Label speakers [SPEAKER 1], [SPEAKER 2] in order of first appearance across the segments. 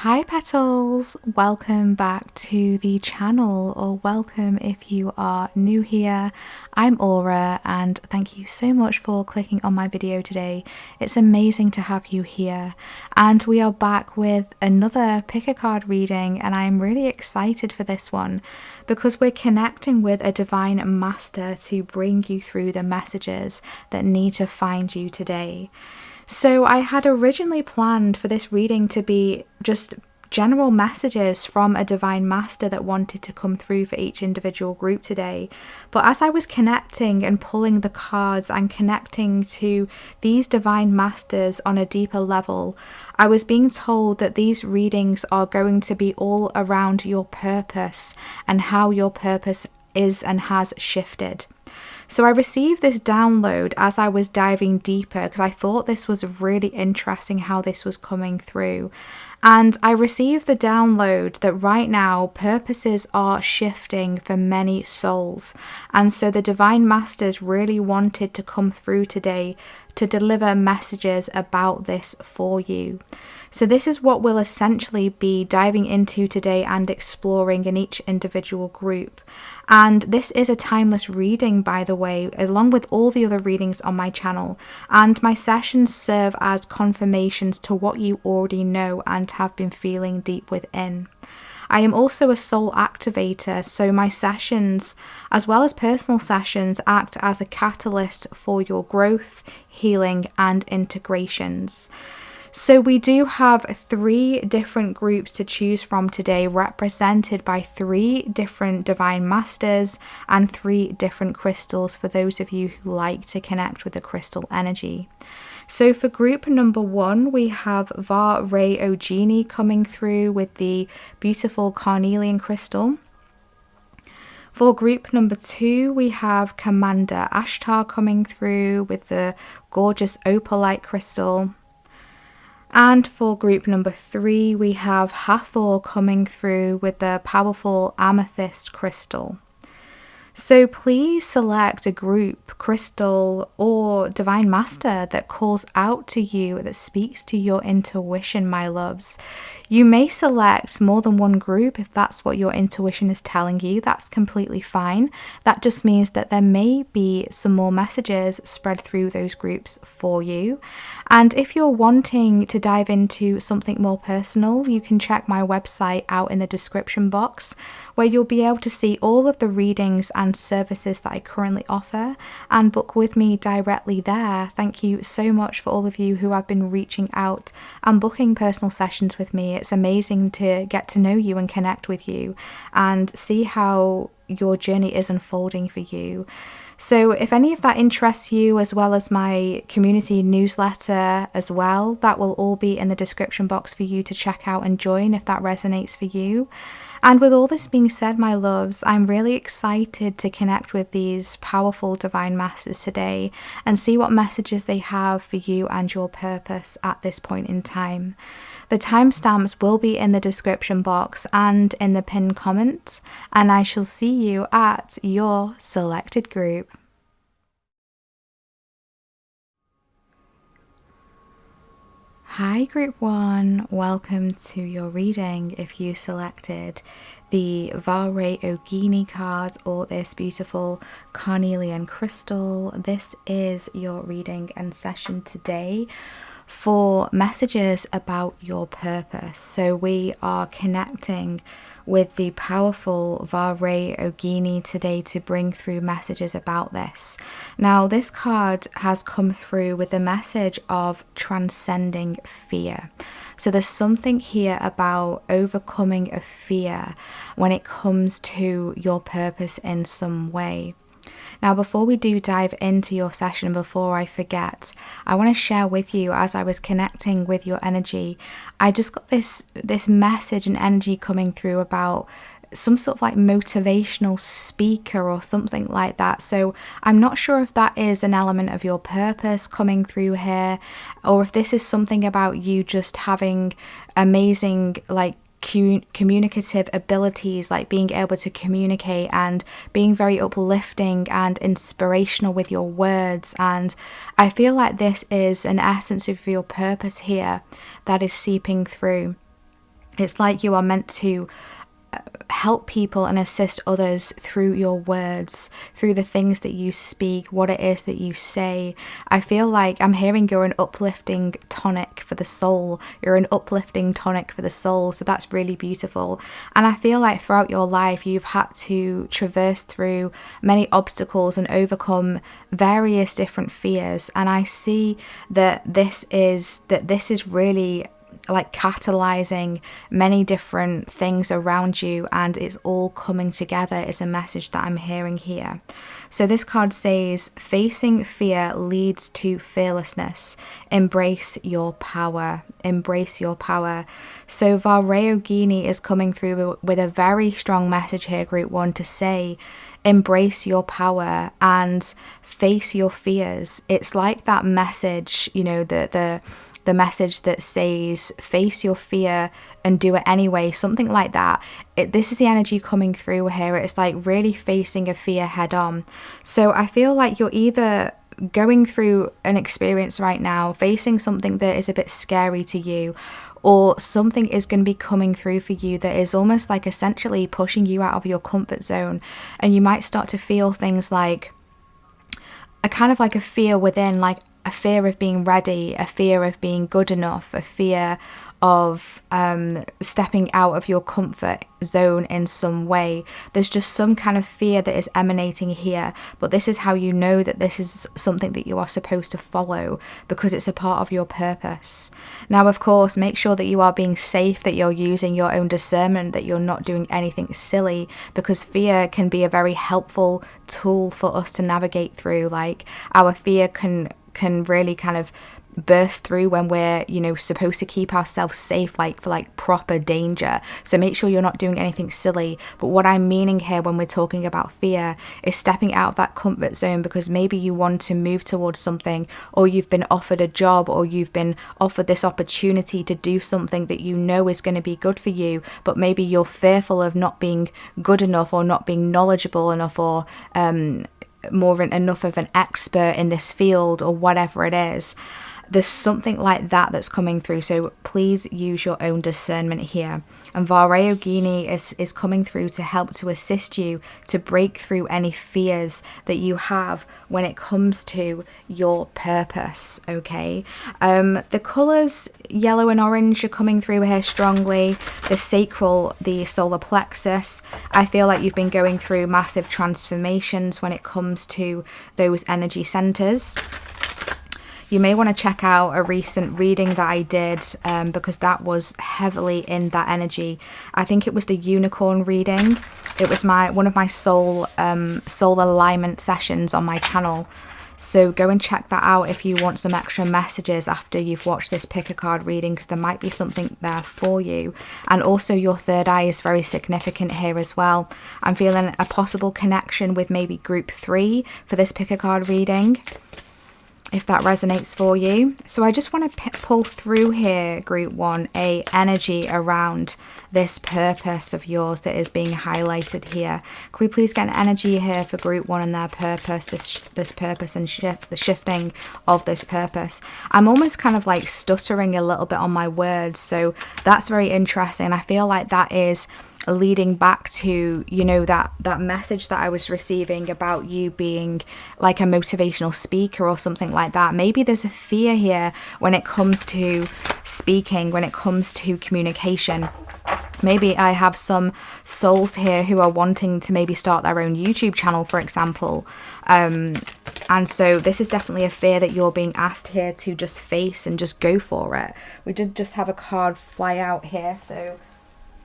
[SPEAKER 1] Hi Petals! Welcome back to the channel, or welcome if you are new here. I'm Aura and thank you so much for clicking on my video today. It's amazing to have you here, and we are back with another pick a card reading, and I'm really excited for this one because we're connecting with a divine master to bring you through the messages that need to find you today. So I had originally planned for this reading to be just general messages from a divine master that wanted to come through for each individual group today. But as I was connecting and pulling the cards and connecting to these divine masters on a deeper level, I was being told that these readings are going to be all around your purpose and how your purpose is and has shifted. So I received this download as I was diving deeper because I thought this was really interesting how this was coming through. And I received the download that right now purposes are shifting for many souls. And so the divine masters really wanted to come through today to deliver messages about this for you. So this is what we'll essentially be diving into today and exploring in each individual group. And this is a timeless reading, by the way, along with all the other readings on my channel. And my sessions serve as confirmations to what you already know and have been feeling deep within. I am also a soul activator, so my sessions, as well as personal sessions, act as a catalyst for your growth, healing, and integrations. So we do have 3 different groups to choose from today, represented by 3 different divine masters and 3 different crystals for those of you who like to connect with the crystal energy. So for group number 1, we have RADIANCE coming through with the beautiful carnelian crystal. For group number 2, we have Commander Ashtar coming through with the gorgeous opalite crystal. And for group number 3, we have Hathor coming through with the powerful amethyst crystal. So please select a group, crystal, or divine master that calls out to you, that speaks to your intuition, my loves. You may select more than one group if that's what your intuition is telling you. That's completely fine. That just means that there may be some more messages spread through those groups for you. And if you're wanting to dive into something more personal, you can check my website out in the description box, where you'll be able to see all of the readings and services that I currently offer and book with me directly there. Thank you so much for all of you who have been reaching out and booking personal sessions with me. It's amazing to get to know you and connect with you and see how your journey is unfolding for you. So if any of that interests you, as well as my community newsletter as well, that will all be in the description box for you to check out and join if that resonates for you. And with all this being said, my loves, I'm really excited to connect with these powerful divine masters today and see what messages they have for you and your purpose at this point in time. The timestamps will be in the description box and in the pinned comment, and I shall see you at your selected group. Hi group 1, welcome to your reading if you selected the RADIANCE card or this beautiful carnelian crystal. This is your reading and session today for messages about your purpose. So we are connecting with the powerful RADIANCE today to bring through messages about this. Now, this card has come through with the message of transcending fear. So there's something here about overcoming a fear when it comes to your purpose in some way. Now, before we do dive into your session, before I forget, I want to share with you, as I was connecting with your energy, I just got this message and energy coming through about some sort of like motivational speaker or something like that. So I'm not sure if that is an element of your purpose coming through here, or if this is something about you just having amazing like communicative abilities, like being able to communicate and being very uplifting and inspirational with your words. And I feel like this is an essence of your purpose here that is seeping through. It's like you are meant to help people and assist others through your words, through the things that you speak, what it is that you say. I feel like I'm hearing you're an uplifting tonic for the soul. You're an uplifting tonic for the soul. So that's really beautiful. And I feel like throughout your life, you've had to traverse through many obstacles and overcome various different fears. And I see that this is really like catalyzing many different things around you, and it's all coming together is a message that I'm hearing here. So this card says, facing fear leads to fearlessness. Embrace your power. Embrace your power. So RADIANCE is coming through with a very strong message here, Group 1, to say, embrace your power and face your fears. It's like that message, you know, the message that says face your fear and do it anyway, something like that. This is the energy coming through here. It's like really facing a fear head on. So I feel like you're either going through an experience right now, facing something that is a bit scary to you, or something is going to be coming through for you that is almost like essentially pushing you out of your comfort zone. And you might start to feel things like a kind of like a fear within, like a fear of being ready, a fear of being good enough, a fear of stepping out of your comfort zone in some way. There's just some kind of fear that is emanating here, but this is how you know that this is something that you are supposed to follow, because it's a part of your purpose. Now, of course, make sure that you are being safe, that you're using your own discernment, that you're not doing anything silly, because fear can be a very helpful tool for us to navigate through. Like, our fear can really kind of burst through when we're, you know, supposed to keep ourselves safe, like for like proper danger. So make sure you're not doing anything silly. But what I'm meaning here when we're talking about fear is stepping out of that comfort zone, because maybe you want to move towards something, or you've been offered a job, or you've been offered this opportunity to do something that you know is going to be good for you, but maybe you're fearful of not being good enough, or not being knowledgeable enough, or enough of an expert in this field, or whatever it is. There's something like that that's coming through. So please use your own discernment here. And RADIANCE is coming through to help to assist you to break through any fears that you have when it comes to your purpose, okay? The colours yellow and orange are coming through here strongly. The sacral, the solar plexus. I feel like you've been going through massive transformations when it comes to those energy centres. You may want to check out a recent reading that I did, because that was heavily in that energy. I think it was the unicorn reading. It was one of my soul alignment sessions on my channel. So go and check that out if you want some extra messages after you've watched this pick a card reading, because there might be something there for you. And also your third eye is very significant here as well. I'm feeling a possible connection with maybe group 3 for this pick a card reading, if that resonates for you. So I just want to pull through here, group 1, a energy around this purpose of yours that is being highlighted here. Can we please get an energy here for group 1 and their purpose, this purpose, and the shifting of this purpose? I'm almost kind of like stuttering a little bit on my words, so that's very interesting. I feel like that is leading back to, you know, that message that I was receiving about you being like a motivational speaker or something like that. Maybe there's a fear here when it comes to speaking, when it comes to communication. Maybe I have some souls here who are wanting to maybe start their own YouTube channel, for example. And so this is definitely a fear that you're being asked here to just face and just go for it. We did just have a card fly out here, so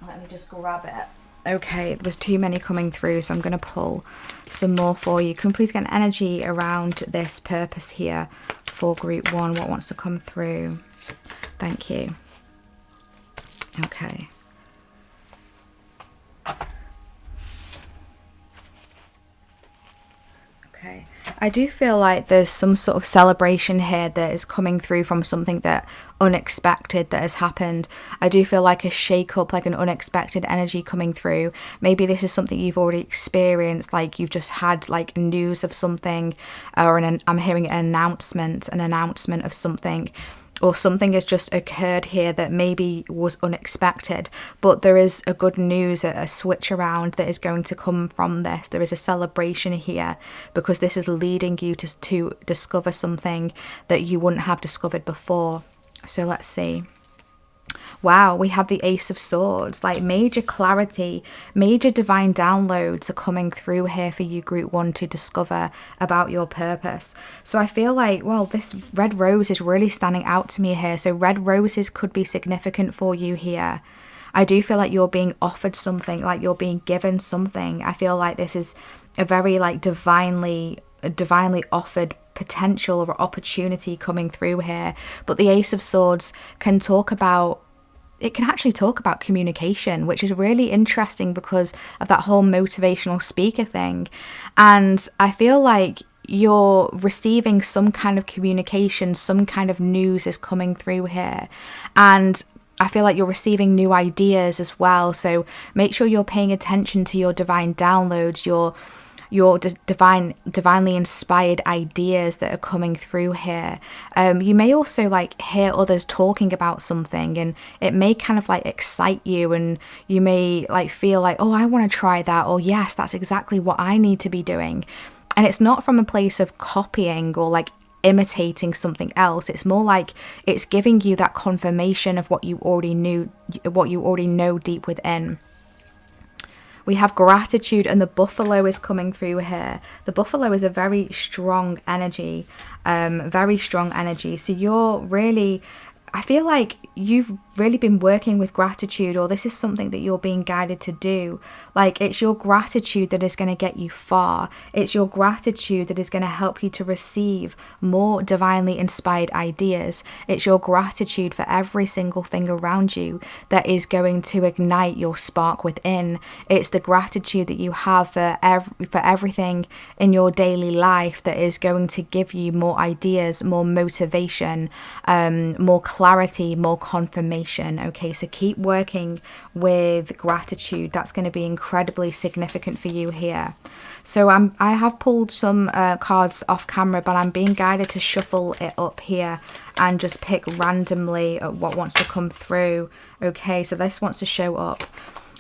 [SPEAKER 1] let me just grab it. Okay, there's too many coming through, so I'm going to pull some more for you. Can we please get an energy around this purpose here for group 1? What wants to come through? Thank you. Okay. Okay. I do feel like there's some sort of celebration here that is coming through from something that unexpected that has happened. I do feel like a shake up, like an unexpected energy coming through. Maybe this is something you've already experienced, like you've just had like news of something, or I'm hearing an announcement of something. or something has just occurred here that maybe was unexpected, but there is a good news, a switch around that is going to come from this. There is a celebration here because this is leading you to discover something that you wouldn't have discovered before. So let's see. Wow, we have the Ace of Swords, like major clarity, major divine downloads are coming through here for you, Group 1, to discover about your purpose. So I feel like, well, this red rose is really standing out to me here. So red roses could be significant for you here. I do feel like you're being offered something, like you're being given something. I feel like this is a very like divinely offered potential or opportunity coming through here. But the Ace of Swords can actually talk about communication, which is really interesting because of that whole motivational speaker thing. And I feel like you're receiving some kind of communication, some kind of news is coming through here. And I feel like you're receiving new ideas as well. So make sure you're paying attention to your divine downloads, your divinely inspired ideas that are coming through here. You may also like hear others talking about something, and it may kind of like excite you, and you may like feel like, oh, I want to try that, or yes, that's exactly what I need to be doing. And it's not from a place of copying or like imitating something else. It's more like it's giving you that confirmation of what you already knew, what you already know deep within. We have gratitude, and the buffalo is coming through here. The buffalo is a very strong energy, So you're really, I feel like you've really been working with gratitude, or this is something that you're being guided to do. Like, it's your gratitude that is going to get you far. It's your gratitude that is going to help you to receive more divinely inspired ideas. It's your gratitude for every single thing around you that is going to ignite your spark within. It's the gratitude that you have for everything in your daily life that is going to give you more ideas, more motivation, more clarity, more confirmation. Okay, so keep working with gratitude. That's going to be incredibly significant for you here. So I have pulled some cards off camera, but I'm being guided to shuffle it up here and just pick randomly what wants to come through. Okay, so this wants to show up.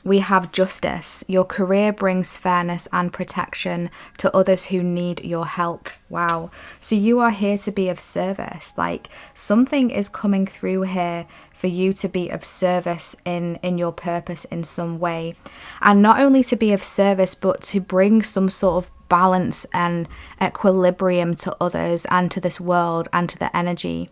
[SPEAKER 1] We have justice. Your career brings fairness and protection to others who need your help. Wow. So you are here to be of service. Like, something is coming through here for you to be of service in your purpose in some way. And not only to be of service, but to bring some sort of balance and equilibrium to others and to this world and to the energy.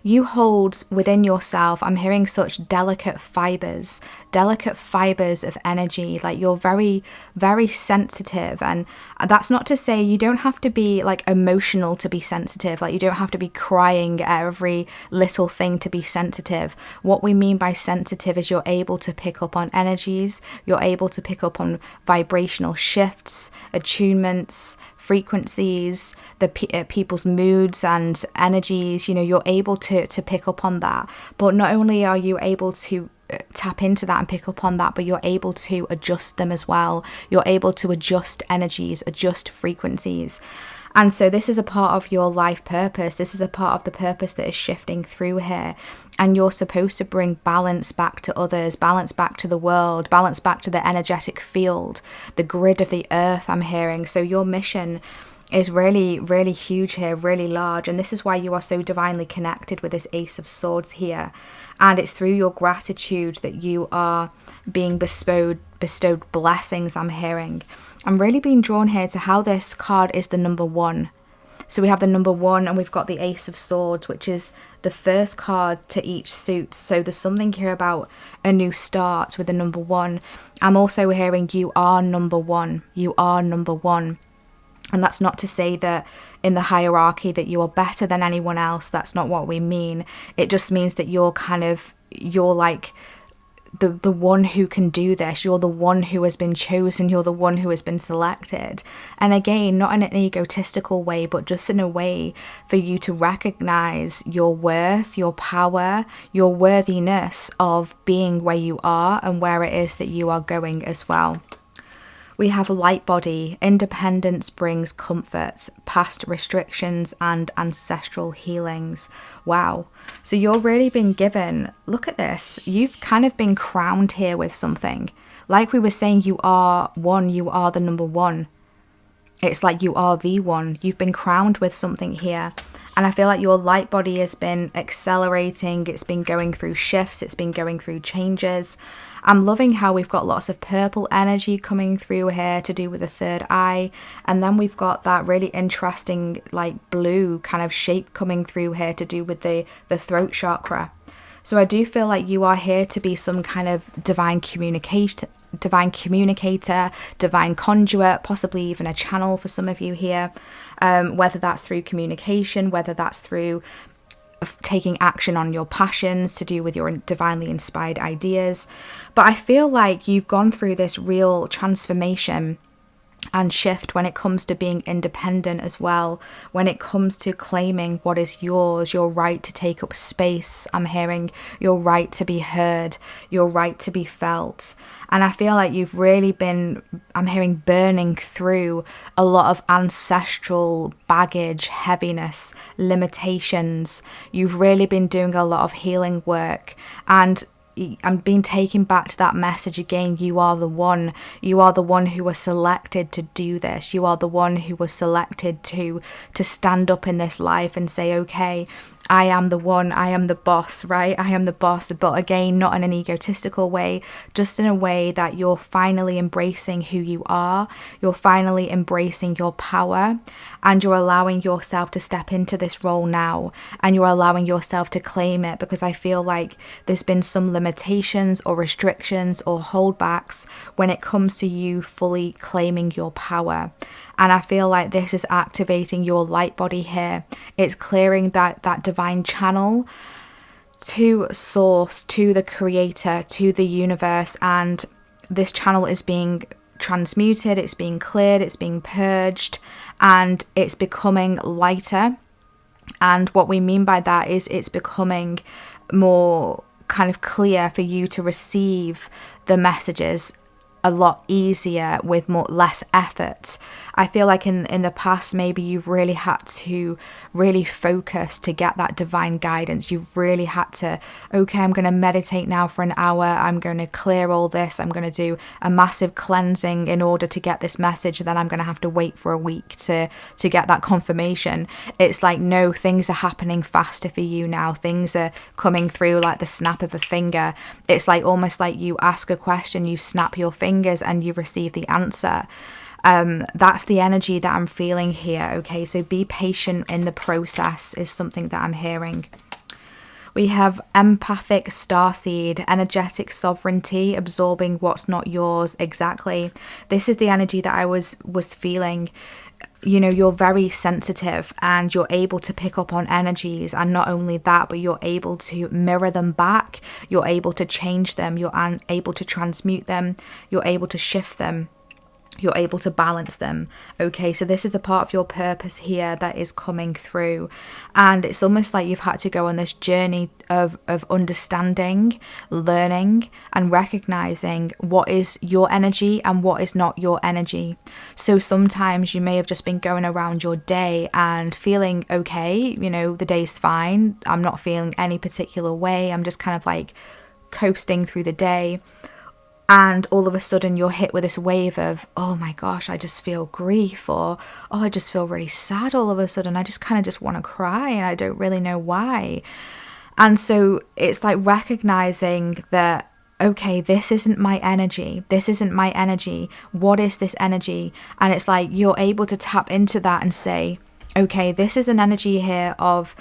[SPEAKER 1] You hold within yourself, I'm hearing such delicate fibers of energy. Like, you're very, very sensitive. And that's not to say you don't have to be like emotional to be sensitive. Like, you don't have to be crying at every little thing to be sensitive. What we mean by sensitive is you're able to pick up on energies. You're able to pick up on vibrational shifts, attunements, frequencies, the people's moods and energies. You know, you're able to pick up on that. But not only are you able to tap into that and pick up on that, but you're able to adjust them as well. You're able to adjust energies, adjust frequencies. And so this is a part of your life purpose. This is a part of the purpose that is shifting through here. And you're supposed to bring balance back to others, balance back to the world, balance back to the energetic field, the grid of the earth, I'm hearing. So your mission is really, really huge here, really large. And this is why you are so divinely connected with this Ace of Swords here. And it's through your gratitude that you are being bestowed blessings, I'm hearing. I'm really being drawn here to how this card is the number 1. So we have the number 1, and we've got the Ace of Swords, which is the first card to each suit. So there's something here about a new start with the number 1. I'm also hearing you are number 1. You are number 1. And that's not to say that in the hierarchy that you are better than anyone else. That's not what we mean. It just means that you're like the one who can do this. You're the one who has been chosen. You're the one who has been selected. And again, not in an egotistical way, but just in a way for you to recognize your worth, your power, your worthiness of being where you are and where it is that you are going as well. We have light body. Independence brings comforts, past restrictions, and ancestral healings. Wow. So you're really being given, look at this. You've kind of been crowned here with something. Like we were saying, you are one, you are the number one. It's like you are the one. You've been crowned with something here. And I feel like your light body has been accelerating. It's been going through shifts. It's been going through changes. I'm loving how we've got lots of purple energy coming through here to do with the third eye. And then we've got that really interesting like blue kind of shape coming through here to do with the throat chakra. So I do feel like you are here to be some kind of divine communicator, divine conduit, possibly even a channel for some of you here, whether that's through communication, whether that's through taking action on your passions to do with your divinely inspired ideas. But I feel like you've gone through this real transformation and shift when it comes to being independent as well, when it comes to claiming what is yours, your right to take up space. I'm hearing your right to be heard, your right to be felt. And I feel like you've really been, I'm hearing, burning through a lot of ancestral baggage, heaviness, limitations. You've really been doing a lot of healing work, and I'm being taken back to that message again. You are the one. You are the one who was selected to do this. You are the one who was selected to stand up in this life and say, okay, I am the one, I am the boss, right? I am the boss, but again, not in an egotistical way, just in a way that you're finally embracing who you are. You're finally embracing your power, and you're allowing yourself to step into this role now, and you're allowing yourself to claim it, because I feel like there's been some limitations or restrictions or holdbacks when it comes to you fully claiming your power. And I feel like this is activating your light body here. It's clearing that divine channel to source, to the creator, to the universe. And this channel is being transmuted, it's being cleared, it's being purged, and it's becoming lighter. And what we mean by that is it's becoming more kind of clear for you to receive the messages a lot easier with less effort. I feel like in the past, maybe you've really had to really focus to get that divine guidance. You've really had to, okay, I'm going to meditate now for an hour. I'm going to clear all this. I'm going to do a massive cleansing in order to get this message. Then I'm going to have to wait for a week to get that confirmation. It's like, no, things are happening faster for you now. Things are coming through like the snap of a finger. It's like almost like you ask a question, you snap your fingers, and you receive the answer. That's the energy that I'm feeling here. Okay, so be patient in the process is something that I'm hearing. We have empathic starseed, energetic sovereignty, absorbing what's not yours. Exactly. This is the energy that I was feeling. You know, you're very sensitive and you're able to pick up on energies, and not only that, but you're able to mirror them back. You're able to change them. You're able to transmute them. You're able to shift them. You're able to balance them. Okay, so this is a part of your purpose here that is coming through, and it's almost like you've had to go on this journey of understanding, learning, and recognizing what is your energy and what is not your energy. So sometimes you may have just been going around your day and feeling okay, you know, the day's fine, I'm not feeling any particular way, I'm just kind of like coasting through the day. And all of a sudden you're hit with this wave of, oh my gosh, I just feel grief, or oh, I just feel really sad all of a sudden. I just kind of just want to cry and I don't really know why. And so it's like recognizing that, okay, this isn't my energy. This isn't my energy. What is this energy? And it's like you're able to tap into that and say, okay, this is an energy here of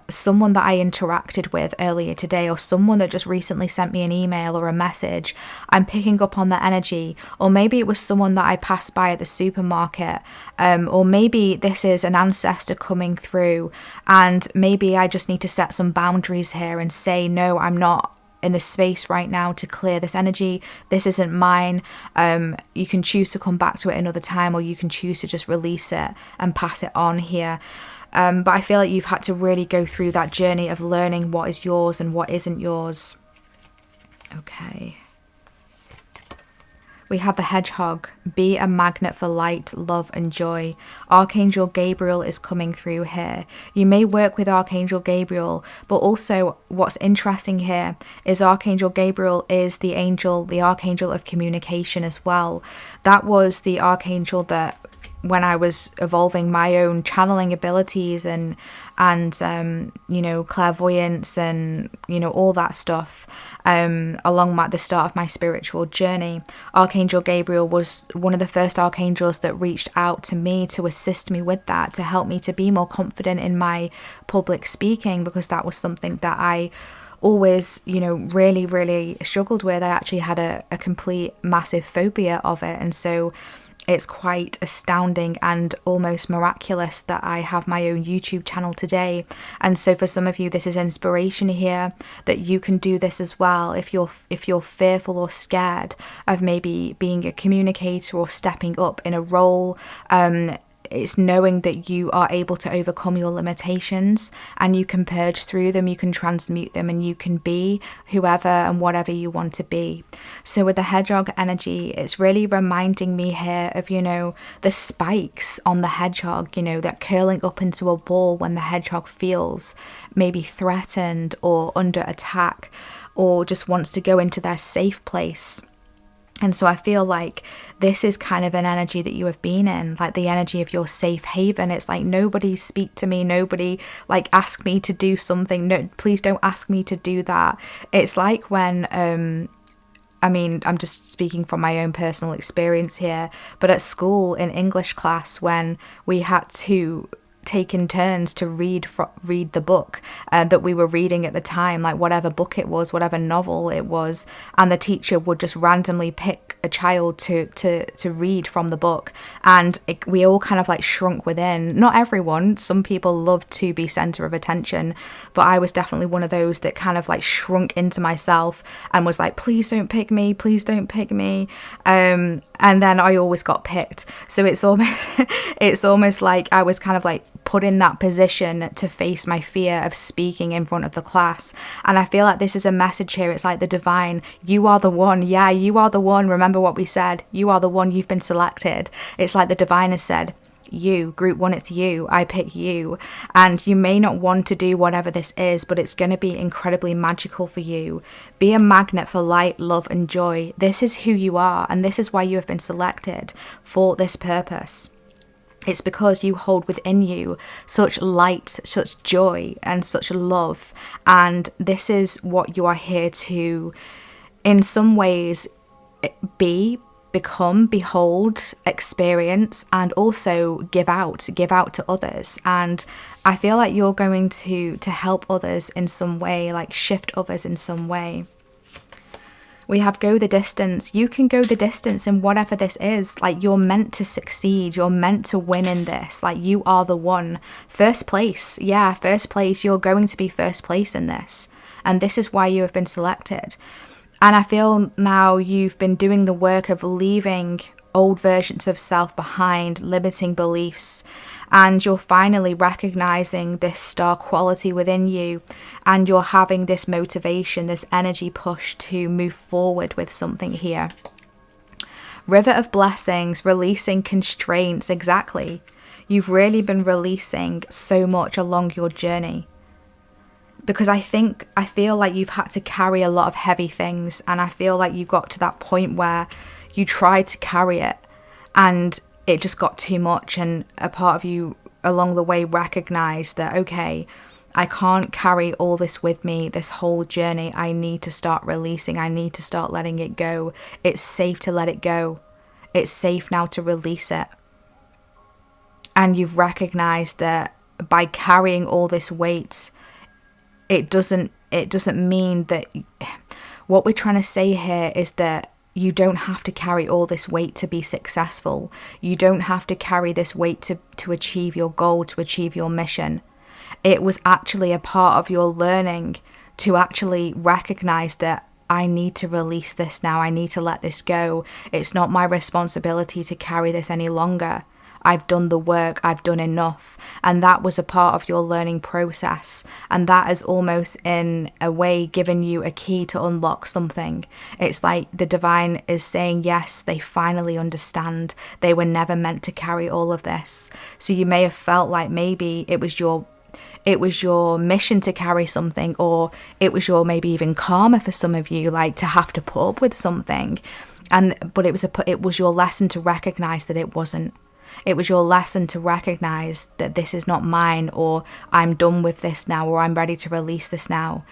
[SPEAKER 1] someone that I interacted with earlier today, or someone that just recently sent me an email or a message. I'm picking up on that energy. Or maybe it was someone that I passed by at the supermarket, or maybe this is an ancestor coming through, and maybe I just need to set some boundaries here and say, no, I'm not in the space right now to clear this energy. This isn't mine. You can choose to come back to it another time, or you can choose to just release it and pass it on here. But I feel like you've had to really go through that journey of learning what is yours and what isn't yours. Okay. We have the hedgehog. Be a magnet for light, love, and joy. Archangel Gabriel is coming through here. You may work with Archangel Gabriel, but also what's interesting here is Archangel Gabriel is the archangel of communication as well. That was the archangel that, when I was evolving my own channeling abilities and you know, clairvoyance and, you know, all that stuff, along the start of my spiritual journey, Archangel Gabriel was one of the first archangels that reached out to me to assist me with that, to help me to be more confident in my public speaking, because that was something that I always, you know, really struggled with. I actually had a complete massive phobia of it, and so it's quite astounding and almost miraculous that I have my own YouTube channel today. And so for some of you, this is inspiration here, that you can do this as well. If you're fearful or scared of maybe being a communicator or stepping up in a role, it's knowing that you are able to overcome your limitations and you can purge through them, you can transmute them, and you can be whoever and whatever you want to be. So with the hedgehog energy, it's really reminding me here of, you know, the spikes on the hedgehog, you know, that curling up into a ball when the hedgehog feels maybe threatened or under attack, or just wants to go into their safe place. And so I feel like this is kind of an energy that you have been in, like the energy of your safe haven. It's like, nobody speak to me, nobody like ask me to do something, no, please don't ask me to do that. It's like when I mean, I'm just speaking from my own personal experience here, but at school in English class, when we had to take in turns to read the book that we were reading at the time, like whatever book it was, whatever novel it was, and the teacher would just randomly pick a child to read from the book, and we all kind of like shrunk within. Not everyone, some people love to be center of attention, but I was definitely one of those that kind of like shrunk into myself and was like, please don't pick me, please don't pick me, and then I always got picked. So it's almost like I was kind of like put in that position to face my fear of speaking in front of the class. And I feel like this is a message here. It's like the divine, you are the one. Yeah, you are the one. Remember what we said, you are the one, you've been selected. It's like the divine has said, you, group one, it's you, I pick you. And you may not want to do whatever this is, but it's going to be incredibly magical for you. Be a magnet for light, love, and joy. This is who you are, and this is why you have been selected for this purpose. It's because you hold within you such light, such joy, and such love. And this is what you are here to, in some ways, become, behold, experience, and also give out to others. And I feel like you're going to help others in some way, like shift others in some way. We have go the distance. You can go the distance in whatever this is. Like, you're meant to succeed. You're meant to win in this. Like, you are the one. First place. Yeah, first place. You're going to be first place in this. And this is why you have been selected. And I feel now you've been doing the work of leaving old versions of self behind, limiting beliefs, and you're finally recognizing this star quality within you, and you're having this motivation, this energy push to move forward with something here. River of blessings, releasing constraints. Exactly. You've really been releasing so much along your journey, because I feel like you've had to carry a lot of heavy things, and I feel like you got to that point where you tried to carry it and it just got too much, and a part of you along the way recognized that, okay, I can't carry all this with me, this whole journey. I need to start releasing. I need to start letting it go. It's safe to let it go. It's safe now to release it. And you've recognized that by carrying all this weight, it doesn't mean that, what we're trying to say here is that you don't have to carry all this weight to be successful. You don't have to carry this weight to achieve your goal, to achieve your mission. It was actually a part of your learning to actually recognize that I need to release this now. I need to let this go. It's not my responsibility to carry this any longer. I've done the work, I've done enough. And that was a part of your learning process. And that has almost in a way given you a key to unlock something. It's like the divine is saying, yes, they finally understand. They were never meant to carry all of this. So you may have felt like maybe it was your mission to carry something, or it was your maybe even karma for some of you, like to have to put up with something. But it was your lesson to recognize that it wasn't. It was your lesson to recognize that this is not mine, or I'm done with this now, or I'm ready to release this now.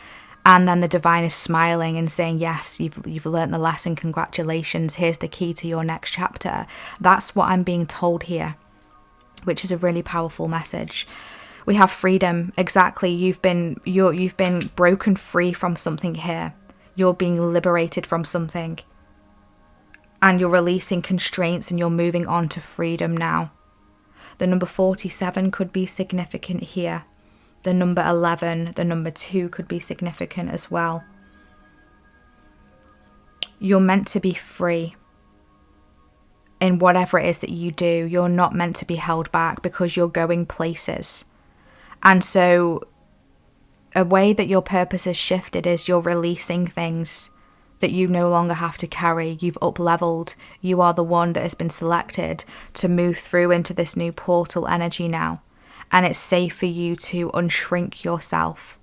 [SPEAKER 1] And then the divine is smiling and saying, yes, you've learned the lesson. Congratulations. Here's the key to your next chapter. That's what I'm being told here, which is a really powerful message. We have freedom. Exactly. You've been broken free from something here. You're being liberated from something. And you're releasing constraints and you're moving on to freedom now. The number 47 could be significant here. The number 11, the number 2 could be significant as well. You're meant to be free. In whatever it is that you do, you're not meant to be held back because you're going places. And so a way that your purpose has shifted is you're releasing things that you no longer have to carry. You've up-leveled. You are the one that has been selected to move through into this new portal energy now. And it's safe for you to unshrink yourself.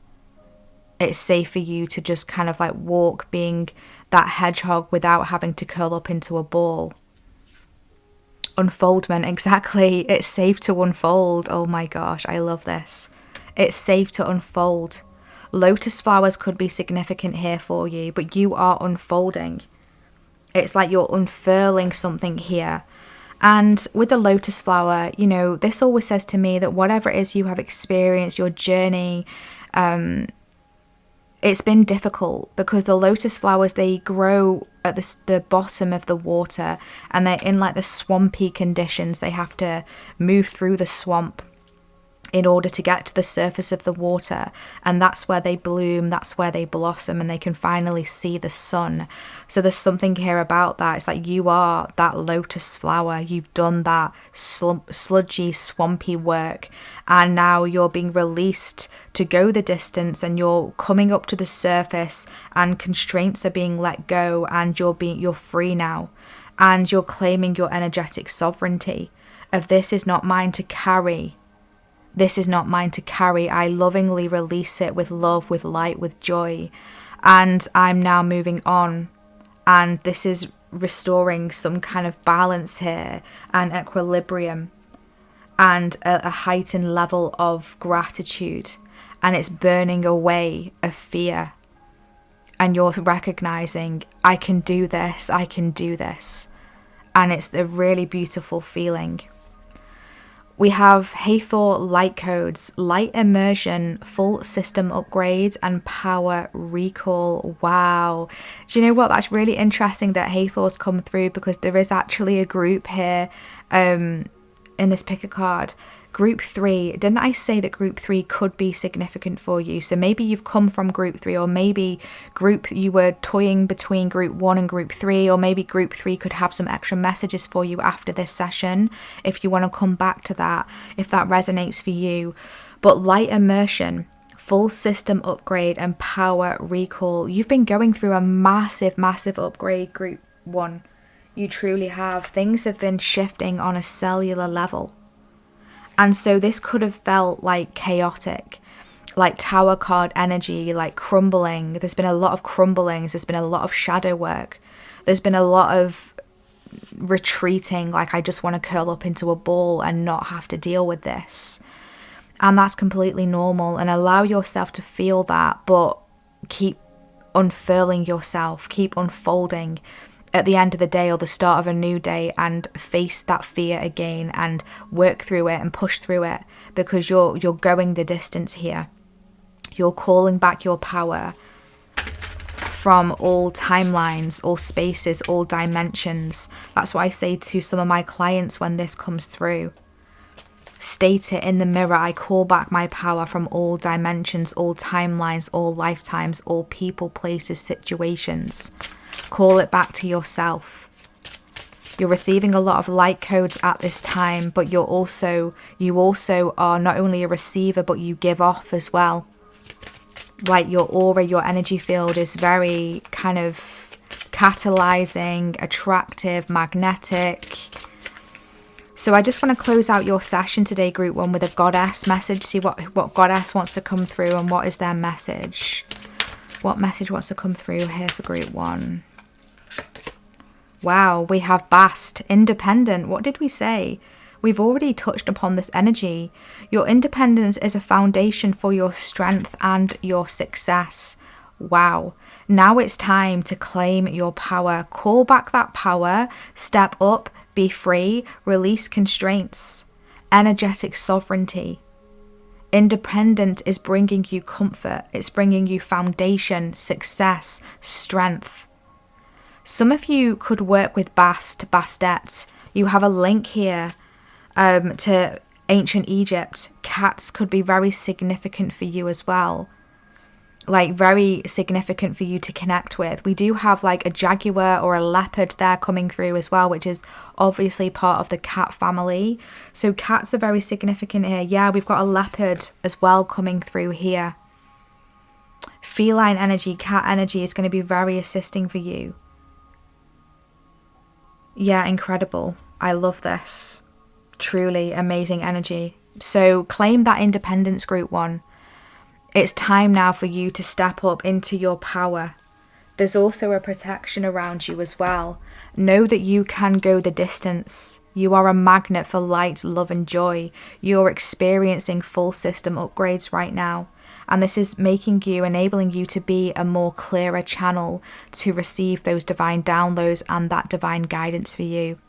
[SPEAKER 1] It's safe for you to just kind of like walk being that hedgehog without having to curl up into a ball. Unfoldment, exactly. It's safe to unfold. Oh my gosh, I love this. It's safe to unfold. Lotus flowers could be significant here for you, but you are unfolding. It's like you're unfurling something here. And with the lotus flower, you know, this always says to me that whatever it is you have experienced, your journey, it's been difficult because the lotus flowers, they grow at the bottom of the water and they're in like the swampy conditions. They have to move through the swamp in order to get to the surface of the water, and that's where they bloom, that's where they blossom, and they can finally see the sun. So there's something here about that. It's like you are that lotus flower. You've done that sludgy, swampy work, and now you're being released to go the distance, and you're coming up to the surface, and constraints are being let go, and you're free now, and you're claiming your energetic sovereignty of this is not mine to carry. This is not mine to carry. I lovingly release it with love, with light, with joy. And I'm now moving on. And this is restoring some kind of balance here and equilibrium and a heightened level of gratitude. And it's burning away of fear. And you're recognizing, I can do this, I can do this. And it's a really beautiful feeling. We have Hathor light codes, light immersion, full system upgrades, and power recall. Wow. Do you know what? That's really interesting that Hathor's come through, because there is actually a group here in this pick a card. Group 3, didn't I say that group 3 could be significant for you? So maybe you've come from group 3, or maybe you were toying between group 1 and group 3, or maybe group 3 could have some extra messages for you after this session, if you want to come back to that, if that resonates for you. But light immersion, full system upgrade, and power recall. You've been going through a massive, massive upgrade, group 1. You truly have. Things have been shifting on a cellular level. And so this could have felt like chaotic, like tower card energy, like crumbling. There's been a lot of crumblings. There's been a lot of shadow work. There's been a lot of retreating, like I just want to curl up into a ball and not have to deal with this. And that's completely normal, and allow yourself to feel that, but keep unfurling yourself, keep unfolding at the end of the day or the start of a new day, and face that fear again and work through it and push through it, because you're going the distance here. You're calling back your power from all timelines, all spaces, all dimensions. That's what I say to some of my clients when this comes through. State it in the mirror. I call back my power from all dimensions, all timelines, all lifetimes, all people, places, situations. Call it back to yourself. You're receiving a lot of light codes at this time, but you also are not only a receiver, but you give off as well. Like your aura, your energy field is very kind of catalyzing, attractive, magnetic. So I just want to close out your session today, group 1, with a goddess message. See what goddess wants to come through and what is their message. What message wants to come through here for group 1? Wow, we have Bast, independent. What did we say? We've already touched upon this energy. Your independence is a foundation for your strength and your success. Wow. Now it's time to claim your power. Call back that power. Step up. Be free. Release constraints. Energetic sovereignty. Independence is bringing you comfort. It's bringing you foundation, success, strength. Some of you could work with Bastet. You have a link here to ancient Egypt. Cats could be very significant for you as well. Like very significant for you to connect with. We do have like a jaguar or a leopard there coming through as well, which is obviously part of the cat family. So cats are very significant here. Yeah, we've got a leopard as well coming through here. Feline energy, cat energy is going to be very assisting for you. Yeah, incredible. I love this. Truly amazing energy. So claim that independence, group 1. It's time now for you to step up into your power. There's also a protection around you as well. Know that you can go the distance. You are a magnet for light, love and joy. You're experiencing full system upgrades right now. And this is enabling you to be a more clearer channel to receive those divine downloads and that divine guidance for you.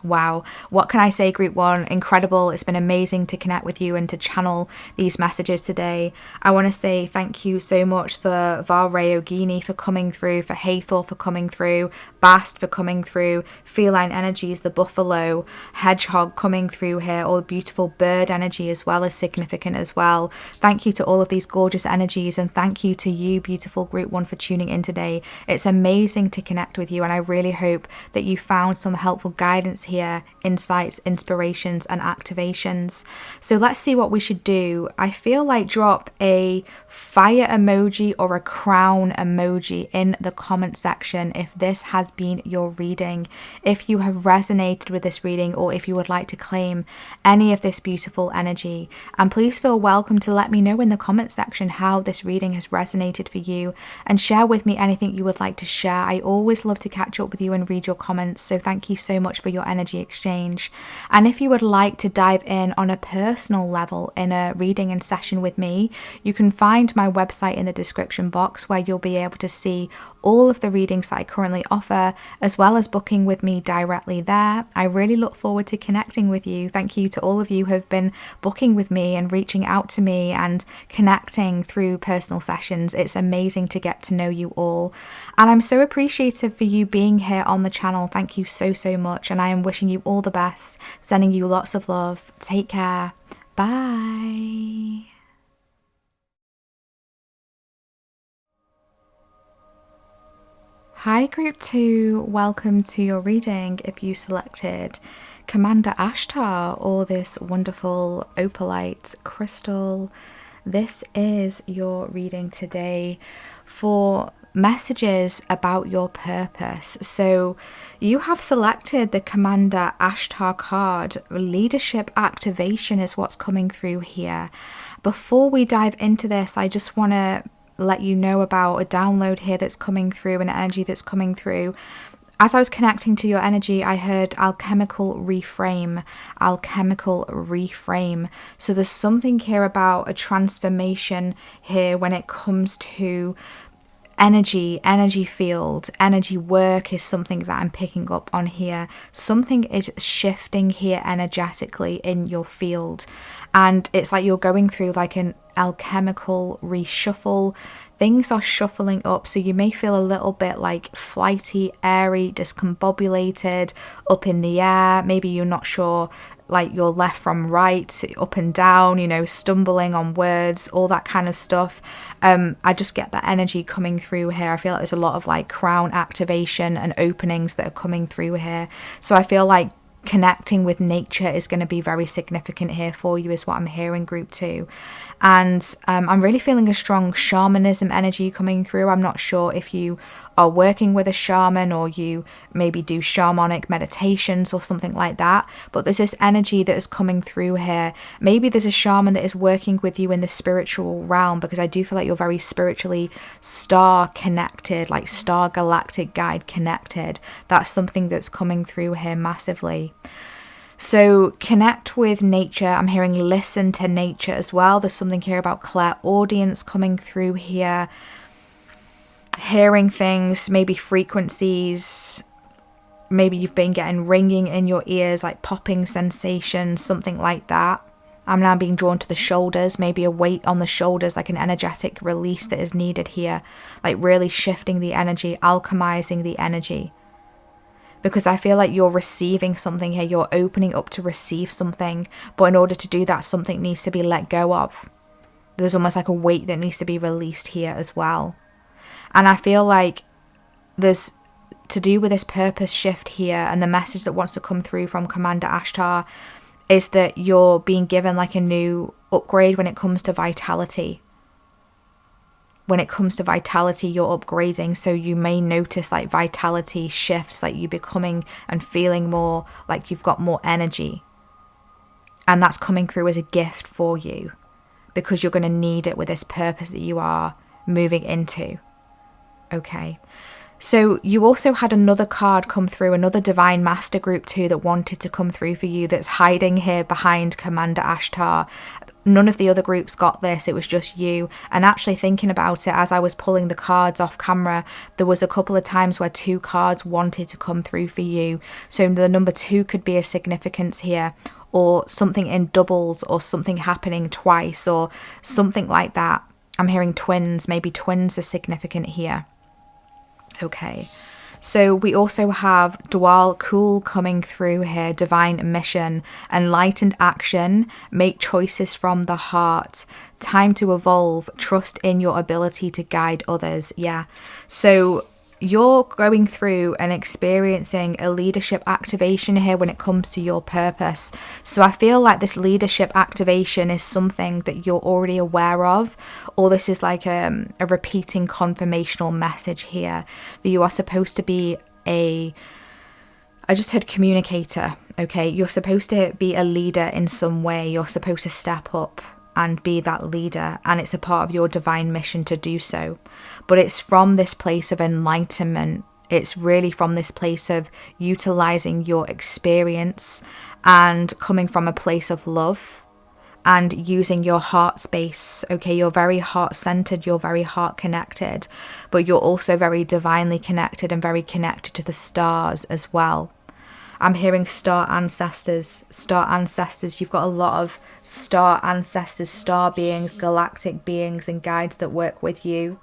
[SPEAKER 1] Wow, what can I say, group 1? Incredible. It's been amazing to connect with you and to channel these messages today. I want to say thank you so much for RADIANCE for coming through, for Hathor for coming through, Bast for coming through, Feline Energies, the buffalo, hedgehog coming through here, all the beautiful bird energy as well is significant as well. Thank you to all of these gorgeous energies, and thank you to you, beautiful group 1, for tuning in today. It's amazing to connect with you, and I really hope that you found some helpful guidance here, insights, inspirations and activations. So let's see what we should do. I feel like drop a fire emoji or a crown emoji in the comment section if this has been your reading, if you have resonated with this reading, or if you would like to claim any of this beautiful energy. And please feel welcome to let me know in the comment section how this reading has resonated for you, and share with me anything you would like to share. I always love to catch up with you and read your comments, so thank you so much for your energy exchange. And if you would like to dive in on a personal level in a reading and session with me, you can find my website in the description box, where you'll be able to see all of the readings that I currently offer, as well as booking with me directly there. I really look forward to connecting with you. Thank you to all of you who have been booking with me and reaching out to me and connecting through personal sessions. It's amazing to get to know you all, and I'm so appreciative for you being here on the channel. Thank you so much, and I am wishing you all the best, sending you lots of love. Take care. Bye. Hi group 2, welcome to your reading. If you selected Commander Ashtar or this wonderful opalite crystal, this is your reading today for messages about your purpose. So you have selected the Commander Ashtar card. Leadership activation is what's coming through here. Before we dive into this, I just want to let you know about a download here that's coming through, an energy that's coming through. As I was connecting to your energy, I heard alchemical reframe, alchemical reframe. So there's something here about a transformation here when it comes to energy field, energy work is something that I'm picking up on here. Something is shifting here energetically in your field, and it's like you're going through like an alchemical reshuffle. things are shuffling up. So you may feel a little bit like flighty, airy, discombobulated, up in the air. Maybe you're not sure like your left from right, up and down, you know, stumbling on words, all that kind of stuff. I just get that energy coming through here. I feel like there's a lot of like crown activation and openings that are coming through here. So I feel like connecting with nature is going to be very significant here for you, is what I'm hearing, group 2. And I'm really feeling a strong shamanism energy coming through. I'm not sure if you are working with a shaman or you maybe do shamanic meditations or something like that, but there's this energy that is coming through here. Maybe there's a shaman that is working with you in the spiritual realm, because I do feel like you're very spiritually star connected, like star galactic guide connected. That's something that's coming through here massively. So connect with nature. I'm hearing listen to nature as well. There's something here about clairaudience coming through here. Hearing things, maybe frequencies. Maybe you've been getting ringing in your ears, like popping sensations, something like that. I'm now being drawn to the shoulders, maybe a weight on the shoulders, like an energetic release that is needed here. Like really shifting the energy, alchemizing the energy. Because I feel like you're receiving something here. You're opening up to receive something. But in order to do that, something needs to be let go of. There's almost like a weight that needs to be released here as well. And I feel like there's to do with this purpose shift here, and the message that wants to come through from Commander Ashtar is that you're being given like a new upgrade when it comes to vitality. When it comes to vitality, you're upgrading. So you may notice like vitality shifts, like you becoming and feeling more like you've got more energy. And that's coming through as a gift for you, because you're going to need it with this purpose that you are moving into. Okay. So you also had another card come through, another Divine Master Group 2 that wanted to come through for you, that's hiding here behind Commander Ashtar. None of the other groups got this, it was just you. And actually thinking about it, as I was pulling the cards off camera, there was a couple of times where 2 cards wanted to come through for you. So the number 2 could be a significance here, or something in doubles, or something happening twice, or something like that. I'm hearing twins, maybe twins are significant here. Okay, so we also have Dwal Kul coming through here, divine mission, enlightened action, make choices from the heart, time to evolve, trust in your ability to guide others. Yeah, so you're going through and experiencing a leadership activation here when it comes to your purpose. So I feel like this leadership activation is something that you're already aware of, or this is like a repeating confirmational message here that you are supposed to be I just heard communicator. Okay, you're supposed to be a leader in some way. You're supposed to step up and be that leader, and it's a part of your divine mission to do so. But it's from this place of enlightenment. It's really from this place of utilizing your experience and coming from a place of love and using your heart space. Okay, you're very heart-centered, you're very heart-connected, but you're also very divinely connected and very connected to the stars as well. I'm hearing star ancestors. Star ancestors, you've got a lot of star ancestors, star beings, galactic beings and guides that work with you,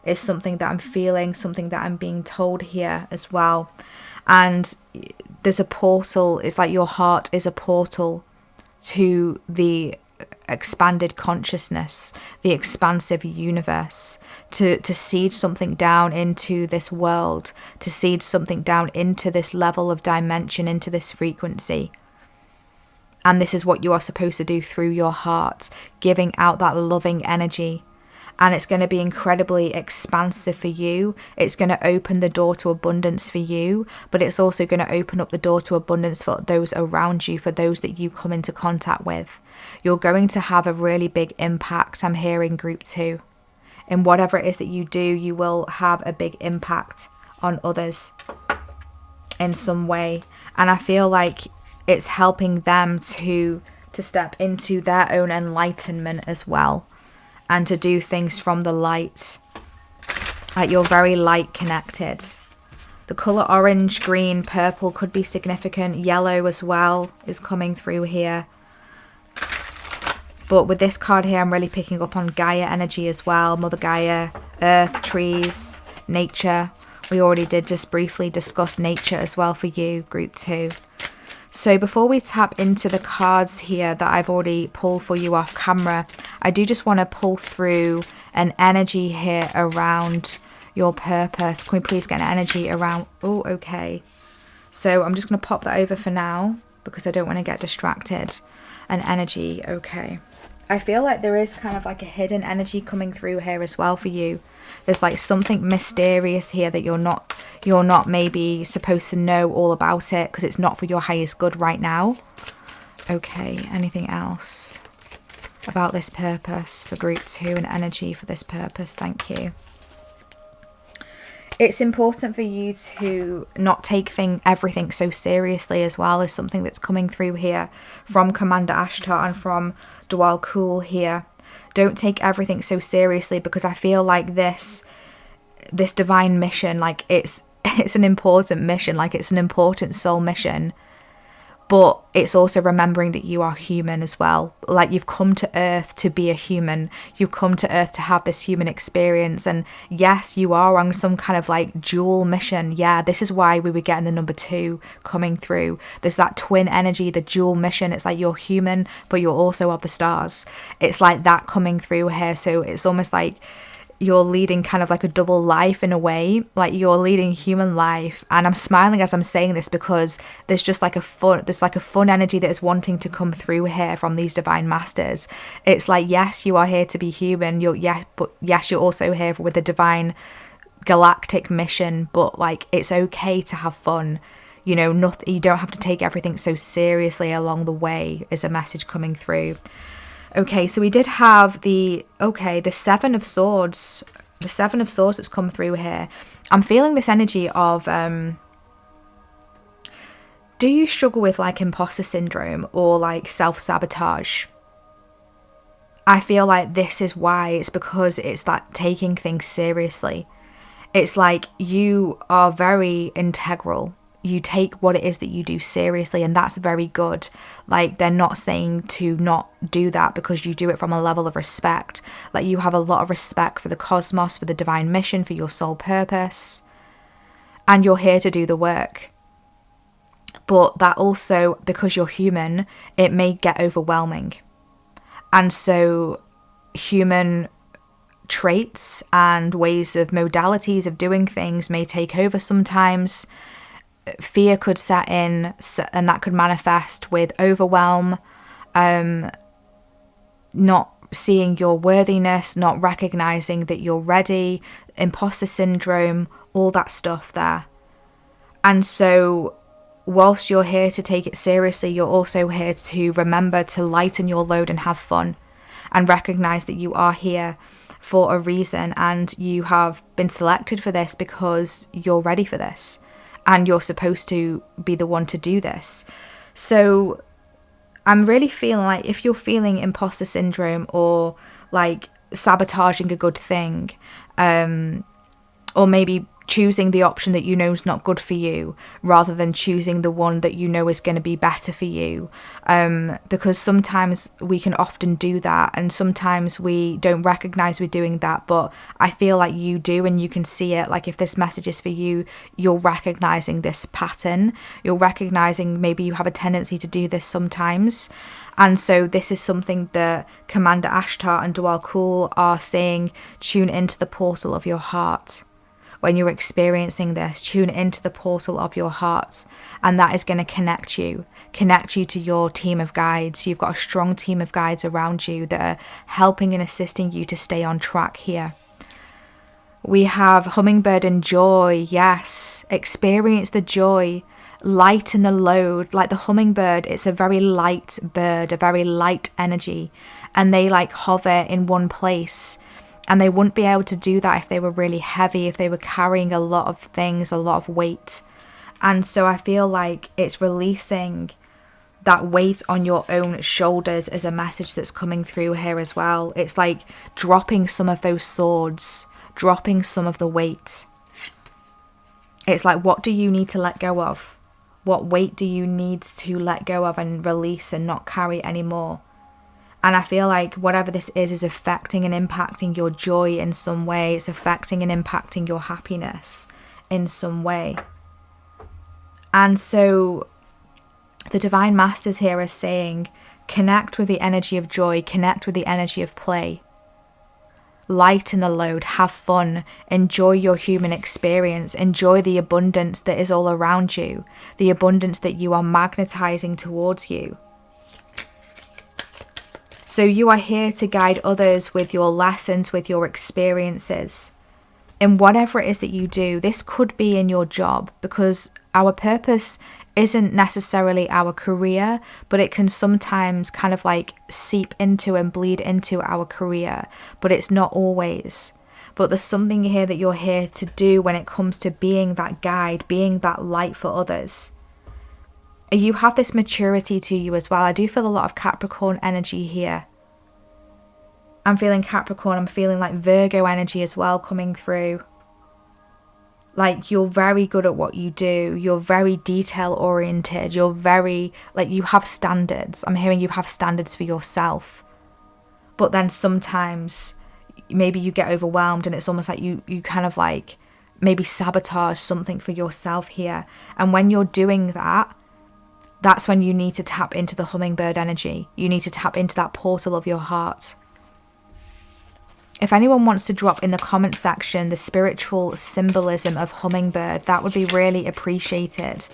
[SPEAKER 1] is something that I'm feeling, something that I'm being told here as well. And there's a portal. It's like your heart is a portal to the expanded consciousness, the expansive universe, to seed something down into this world, to seed something down into this level of dimension, into this frequency. And this is what you are supposed to do through your heart, giving out that loving energy. And it's going to be incredibly expansive for you. It's going to open the door to abundance for you, but it's also going to open up the door to abundance for those around you, for those that you come into contact with. You're going to have a really big impact, I'm hearing, group 2. In whatever it is that you do, you will have a big impact on others in some way. And I feel like it's helping them to step into their own enlightenment as well, and to do things from the light. Like you're very light connected. The colour orange, green, purple could be significant. Yellow as well is coming through here. But with this card here, I'm really picking up on Gaia energy as well. Mother Gaia, earth, trees, nature. We already did just briefly discuss nature as well for you, group 2. So before we tap into the cards here that I've already pulled for you off camera, I do just want to pull through an energy here around your purpose. Can we please get an energy around? Oh, okay. So I'm just going to pop that over for now because I don't want to get distracted. An energy, okay. I feel like there is kind of like a hidden energy coming through here as well for you. There's like something mysterious here that you're not maybe supposed to know all about it because it's not for your highest good right now. Okay, anything else about this purpose for group 2 and energy for this purpose? Thank you. It's important for you to not take everything so seriously as well, as something that's coming through here from Commander Ashtar and from Dwal Kul here. Don't take everything so seriously, because I feel like this divine mission, like it's an important mission, like it's an important soul mission. But it's also remembering that you are human as well. Like, you've come to Earth to be a human. You've come to Earth to have this human experience. And yes, you are on some kind of like dual mission. Yeah, this is why we were getting the number 2 coming through. There's that twin energy, the dual mission. It's like you're human, but you're also of the stars. It's like that coming through here. So it's almost like you're leading kind of like a double life in a way, like you're leading human life. And I'm smiling as I'm saying this because there's just like a fun energy that is wanting to come through here from these divine masters. It's like, yes, you are here to be human, but yes, you're also here with a divine galactic mission, but like it's okay to have fun. You know, you don't have to take everything so seriously along the way, is a message coming through. Okay, so we did have the 7 of Swords. The 7 of Swords that's come through here. I'm feeling this energy of, do you struggle with like imposter syndrome or like self-sabotage? I feel like this is why. It's because it's like taking things seriously. It's like you are very integral. You take what it is that you do seriously, and that's very good. Like, they're not saying to not do that because you do it from a level of respect. Like, you have a lot of respect for the cosmos, for the divine mission, for your soul purpose, and you're here to do the work. But that also, because you're human, it may get overwhelming. And so human traits and ways of modalities of doing things may take over sometimes. Fear could set in, and that could manifest with overwhelm, not seeing your worthiness, not recognizing that you're ready, imposter syndrome, all that stuff there. And so whilst you're here to take it seriously, you're also here to remember to lighten your load and have fun, and recognize that you are here for a reason, and you have been selected for this because you're ready for this. And you're supposed to be the one to do this. So I'm really feeling like if you're feeling imposter syndrome or like sabotaging a good thing, or maybe choosing the option that you know is not good for you rather than choosing the one that you know is going to be better for you, because sometimes we can often do that, and sometimes we don't recognize we're doing that, but I feel like you do, and you can see it. Like, if this message is for you, you're recognizing this pattern, you're recognizing maybe you have a tendency to do this sometimes. And so this is something that Commander Ashtar and Dwal Kul are saying: tune into the portal of your heart. When you're experiencing this, tune into the portal of your heart, and that is going to connect you to your team of guides. You've got a strong team of guides around you that are helping and assisting you to stay on track here. We have hummingbird and joy. Yes, experience the joy, lighten the load. Like the hummingbird, it's a very light bird, a very light energy, and they like hover in one place. And they wouldn't be able to do that if they were really heavy, if they were carrying a lot of things, a lot of weight. And so I feel like it's releasing that weight on your own shoulders as a message that's coming through here as well. It's like dropping some of those swords, dropping some of the weight. It's like, what do you need to let go of? What weight do you need to let go of and release and not carry anymore? And I feel like whatever this is affecting and impacting your joy in some way. It's affecting and impacting your happiness in some way. And so the Divine Masters here are saying, connect with the energy of joy, connect with the energy of play. Lighten the load, have fun, enjoy your human experience, enjoy the abundance that is all around you, the abundance that you are magnetizing towards you. So you are here to guide others with your lessons, with your experiences. In whatever it is that you do, this could be in your job, because our purpose isn't necessarily our career, but it can sometimes kind of like seep into and bleed into our career, but it's not always. But there's something here that you're here to do when it comes to being that guide, being that light for others. You have this maturity to you as well. I do feel a lot of Capricorn energy here. I'm feeling Capricorn, I'm feeling like Virgo energy as well coming through. Like, you're very good at what you do. You're very detail oriented. You're very, like, you have standards. I'm hearing you have standards for yourself. But then sometimes maybe you get overwhelmed and it's almost like you kind of like maybe sabotage something for yourself here. And when you're doing that, that's when you need to tap into the hummingbird energy. You need to tap into that portal of your heart. If anyone wants to drop in the comment section the spiritual symbolism of hummingbird, that would be really appreciated.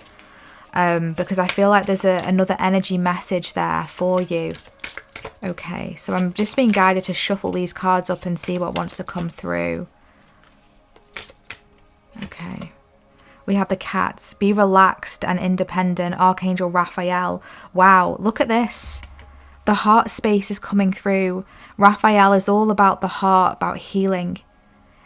[SPEAKER 1] Because I feel like there's another energy message there for you. Okay, so I'm just being guided to shuffle these cards up and see what wants to come through. Okay. We have the cat. Be relaxed and independent. Archangel Raphael. Wow, look at this. The heart space is coming through. Raphael is all about the heart, about healing.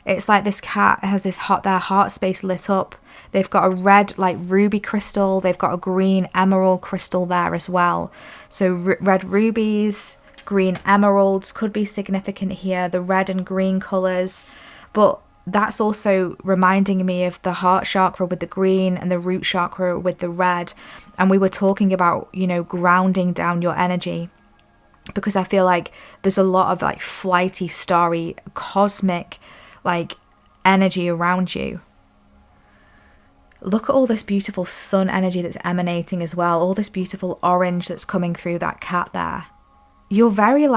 [SPEAKER 1] It's like this cat has their heart space lit up. They've got a red like ruby crystal. They've got a green emerald crystal there as well. So red rubies, green emeralds could be significant here. The red and green colours. But that's also reminding me of the heart chakra with the green and the root chakra with the red. And we were talking about, you know, grounding down your energy. Because I feel like there's a lot of like flighty, starry, cosmic like energy around you. Look at all this beautiful sun energy that's emanating as well. All this beautiful orange that's coming through that cat there. You're very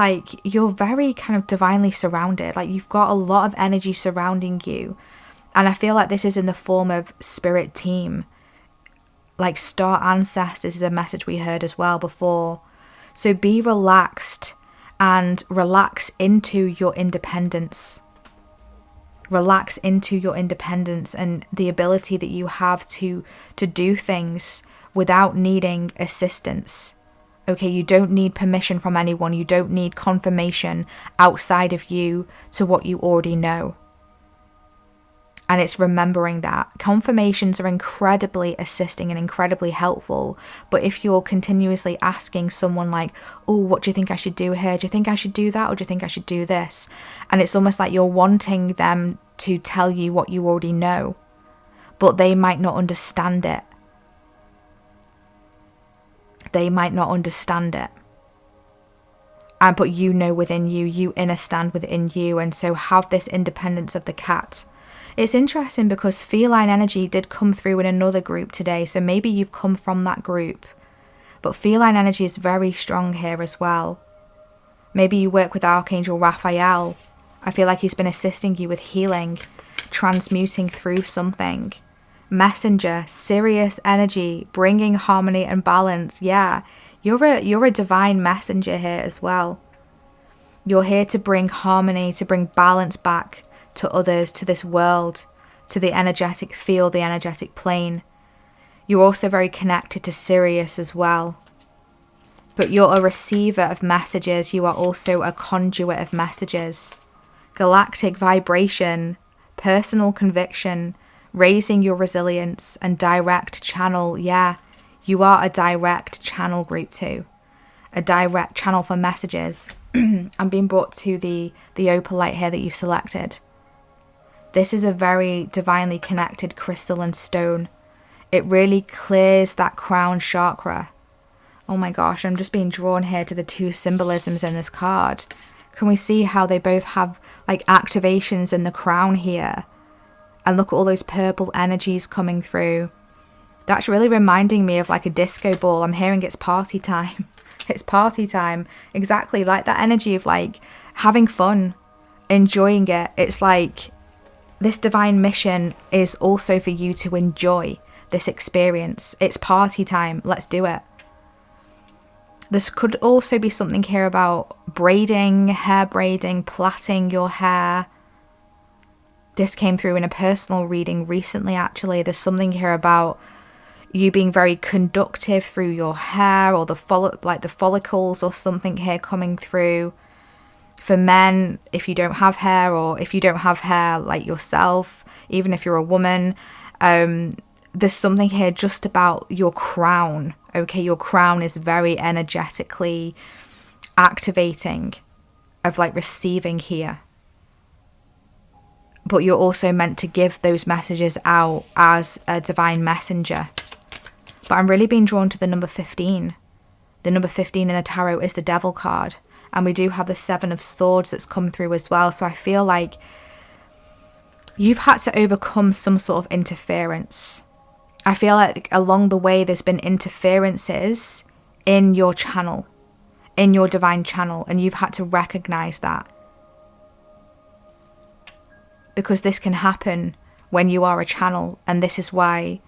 [SPEAKER 1] kind of divinely surrounded. Like, you've got a lot of energy surrounding you. And I feel like this is in the form of spirit team. Like star ancestors is a message we heard as well before. So be relaxed and relax into your independence. Relax into your independence and the ability that you have to do things without needing assistance. Okay, you don't need permission from anyone. You don't need confirmation outside of you to what you already know. And it's remembering that. Confirmations are incredibly assisting and incredibly helpful. But if you're continuously asking someone like, oh, what do you think I should do here? Do you think I should do that? Or do you think I should do this? And it's almost like you're wanting them to tell you what you already know. But they might not understand it. They might not understand it. But you know within you, you understand within you. And so have this independence of the cat. It's interesting because feline energy did come through in another group today, so maybe you've come from that group. But feline energy is very strong here as well. Maybe you work with Archangel Raphael. I feel like he's been assisting you with healing, transmuting through something. Messenger, Sirius energy, bringing harmony and balance. Yeah, you're a divine messenger here as well. You're here to bring harmony, to bring balance back to others, to this world, to the energetic field, the energetic plane. You're also very connected to Sirius as well. But you're a receiver of messages. You are also a conduit of messages. Galactic vibration, personal conviction, raising your resilience, and direct channel. Yeah, you are a direct channel group too. A direct channel for messages. I'm being brought to the opalite here that you've selected. This is a very divinely connected crystal and stone. It really clears that crown chakra. Oh my gosh, I'm just being drawn here to the two symbolisms in this card. Can we see how they both have like activations in the crown here? And look at all those purple energies coming through. That's really reminding me of like a disco ball. I'm hearing it's party time. It's party time. Exactly, like that energy of like having fun, enjoying it. It's like this divine mission is also for you to enjoy this experience. It's party time. Let's do it. This could also be something here about braiding, hair braiding, plaiting your hair. This came through in a personal reading recently, actually. There's something here about you being very conductive through your hair, or the follicles or something here coming through. For men, if you don't have hair, or if you don't have hair like yourself, even if you're a woman, there's something here just about your crown. Okay, your crown is very energetically activating, of like receiving here. But you're also meant to give those messages out as a divine messenger. But I'm really being drawn to the number 15. The number 15 in the tarot is the Devil card. And we do have the 7 of Swords that's come through as well. So I feel like you've had to overcome some sort of interference. I feel like along the way there's been interferences in your channel, in your divine channel, and you've had to recognize that. Because this can happen when you are a channel, and this is why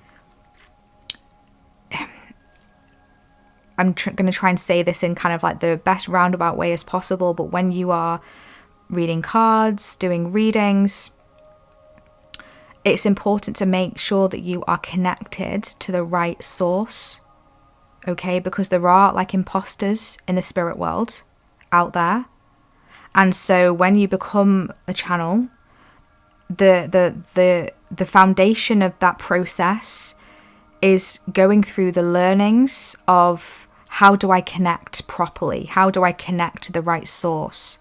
[SPEAKER 1] I'm going to try and say this in kind of like the best roundabout way as possible, but when you are reading cards, doing readings, it's important to make sure that you are connected to the right source, okay? Because there are like imposters in the spirit world out there. And so when you become a channel, the foundation of that process is going through the learnings of how do I connect properly? How do I connect to the right source?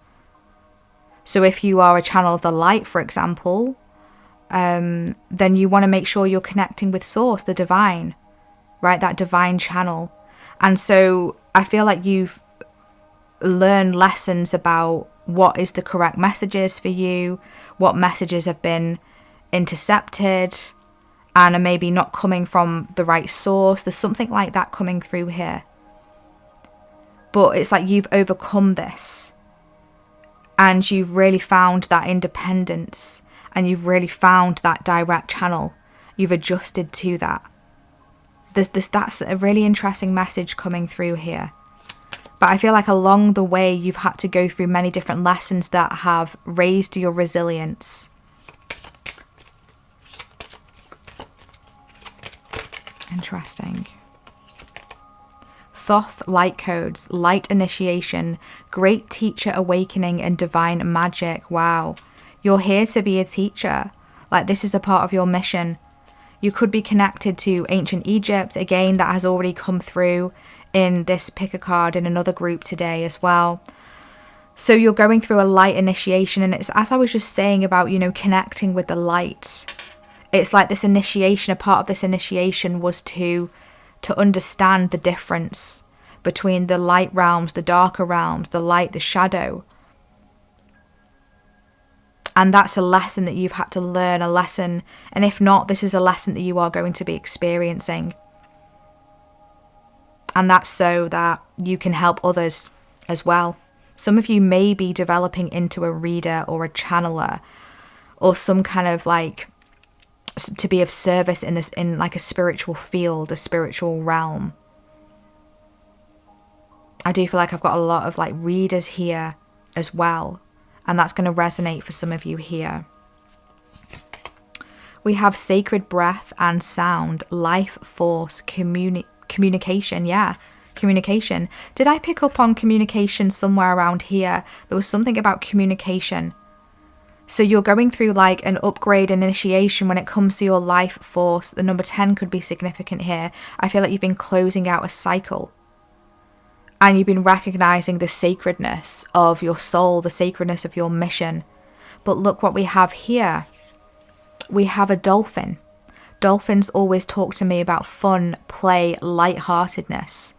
[SPEAKER 1] So if you are a channel of the light, for example, then you want to make sure you're connecting with source, the divine, right? That divine channel. And so I feel like you've learned lessons about what is the correct messages for you, what messages have been intercepted and are maybe not coming from the right source. There's something like that coming through here. But it's like you've overcome this and you've really found that independence and you've really found that direct channel. You've adjusted to that. That's a really interesting message coming through here. But I feel like along the way, you've had to go through many different lessons that have raised your resilience. Interesting. Thoth light codes, light initiation, great teacher awakening and divine magic. Wow. You're here to be a teacher. Like this is a part of your mission. You could be connected to ancient Egypt. Again, that has already come through in this pick a card in another group today as well. So you're going through a light initiation, and it's as I was just saying about, you know, connecting with the light. It's like this initiation, a part of this initiation was to understand the difference between the light realms, the darker realms, the light, the shadow. And that's a lesson that you've had to learn, a lesson. And if not, this is a lesson that you are going to be experiencing. And that's so that you can help others as well. Some of you may be developing into a reader or a channeler or some kind of like to be of service in this, in like a spiritual field, a spiritual realm. I do feel like I've got a lot of like readers here as well. And that's going to resonate for some of you here. We have sacred breath and sound, life force, communication. Yeah, communication. Did I pick up on communication somewhere around here? There was something about communication. So you're going through like an upgrade and initiation when it comes to your life force. The number 10 could be significant here. I feel like you've been closing out a cycle. And you've been recognizing the sacredness of your soul, the sacredness of your mission. But look what we have here. We have a dolphin. Dolphins always talk to me about fun, play, lightheartedness.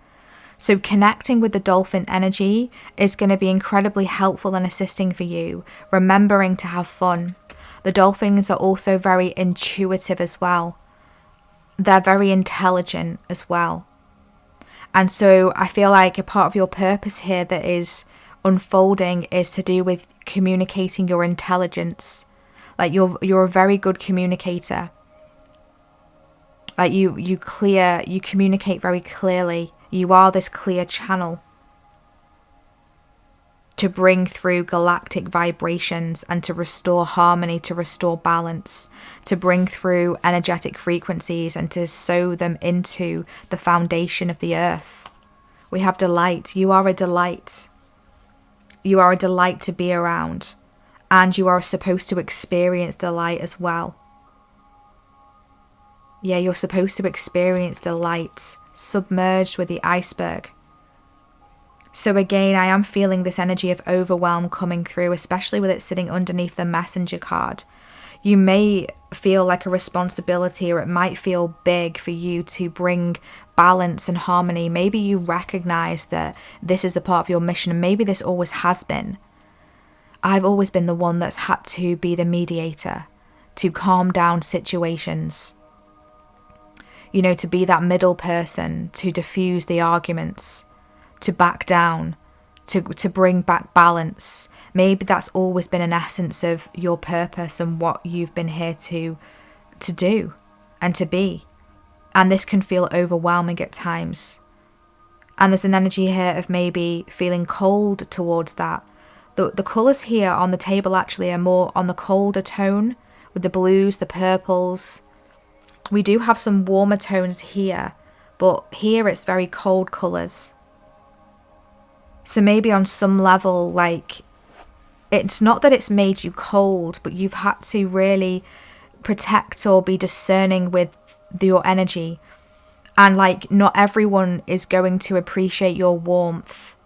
[SPEAKER 1] So connecting with the dolphin energy is going to be incredibly helpful and assisting for you, remembering to have fun. The dolphins are also very intuitive as well. They're very intelligent as well. And so I feel like a part of your purpose here that is unfolding is to do with communicating your intelligence. Like you're a very good communicator. Like you communicate very clearly. You are this clear channel to bring through galactic vibrations and to restore harmony, to restore balance, to bring through energetic frequencies and to sow them into the foundation of the earth. We have delight. You are a delight. You are a delight to be around, and you are supposed to experience delight as well. Yeah, you're supposed to experience delight, submerged with the iceberg. So again, I am feeling this energy of overwhelm coming through, especially with it sitting underneath the messenger card. You may feel like a responsibility, or it might feel big for you to bring balance and harmony. Maybe you recognize that this is a part of your mission, and maybe this always has been. I've always been the one that's had to be the mediator, to calm down situations. You know, to be that middle person, to diffuse the arguments, to back down, to bring back balance. Maybe that's always been an essence of your purpose and what you've been here to do and to be. And this can feel overwhelming at times. And there's an energy here of maybe feeling cold towards that. The colours here on the table actually are more on the colder tone, with the blues, the purples. We do have some warmer tones here, but here it's very cold colours. So maybe on some level, like, it's not that it's made you cold, but you've had to really protect or be discerning with your energy. And like, not everyone is going to appreciate your warmth.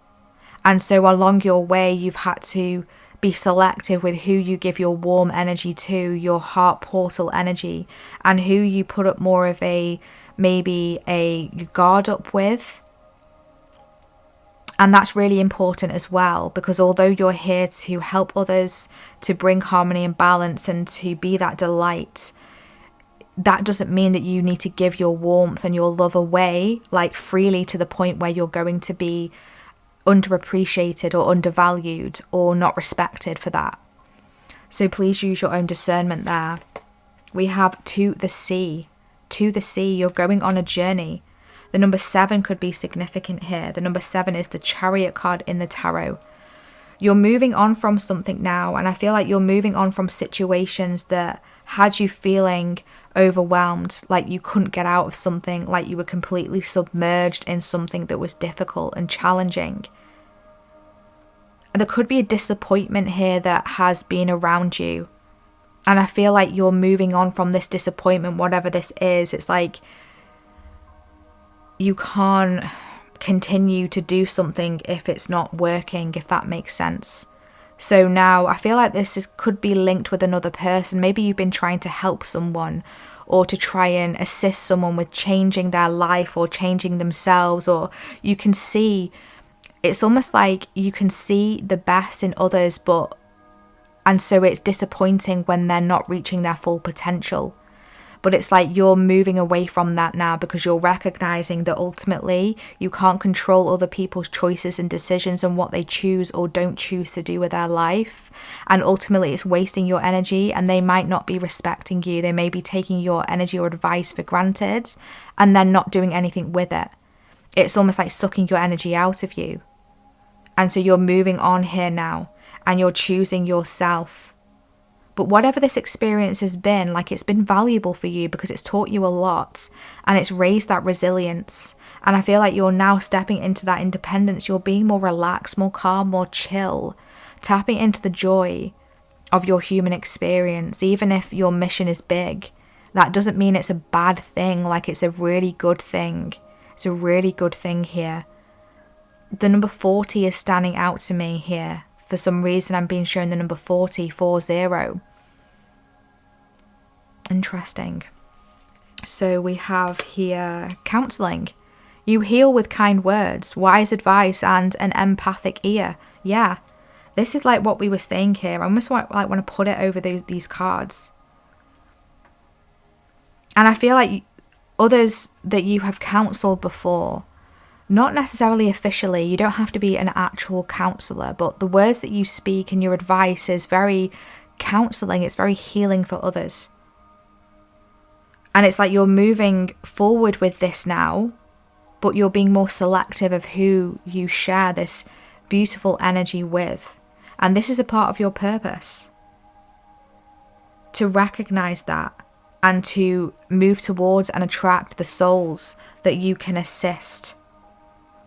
[SPEAKER 1] And so along your way, you've had to be selective with who you give your warm energy to, your heart portal energy, and who you put up more of maybe a guard up with. And that's really important as well, because although you're here to help others, to bring harmony and balance and to be that delight, that doesn't mean that you need to give your warmth and your love away like freely to the point where you're going to be underappreciated or undervalued or not respected for that. So please use your own discernment there. We have to the sea. To the sea, you're going on a journey. The number 7 could be significant here. The number 7 is the Chariot card in the tarot. You're moving on from something now, and I feel like you're moving on from situations that had you feeling overwhelmed, like you couldn't get out of something, like you were completely submerged in something that was difficult and challenging. There could be a disappointment here that has been around you, and I feel like you're moving on from this disappointment, whatever this is. It's like you can't continue to do something if it's not working, if that makes sense. So now I feel like could be linked with another person. Maybe you've been trying to help someone or to try and assist someone with changing their life or changing themselves, or you can see, it's almost like you can see the best in others, and so it's disappointing when they're not reaching their full potential. But it's like you're moving away from that now because you're recognizing that ultimately you can't control other people's choices and decisions and what they choose or don't choose to do with their life. And ultimately it's wasting your energy, and they might not be respecting you. They may be taking your energy or advice for granted and then not doing anything with it. It's almost like sucking your energy out of you. And so you're moving on here now and you're choosing yourself. But whatever this experience has been, like, it's been valuable for you because it's taught you a lot and it's raised that resilience. And I feel like you're now stepping into that independence. You're being more relaxed, more calm, more chill, tapping into the joy of your human experience. Even if your mission is big, that doesn't mean it's a bad thing. Like, it's a really good thing. It's a really good thing here. The number 40 is standing out to me here. For some reason, I'm being shown the number 40. Interesting. So we have here counselling. You heal with kind words, wise advice, and an empathic ear. Yeah, this is like what we were saying here. I almost want to put it over these cards. And I feel like others that you have counseled before, not necessarily officially, you don't have to be an actual counselor, but the words that you speak and your advice is very counseling, it's very healing for others. And it's like you're moving forward with this now, but you're being more selective of who you share this beautiful energy with. And this is a part of your purpose. To recognize that and to move towards and attract the souls that you can assist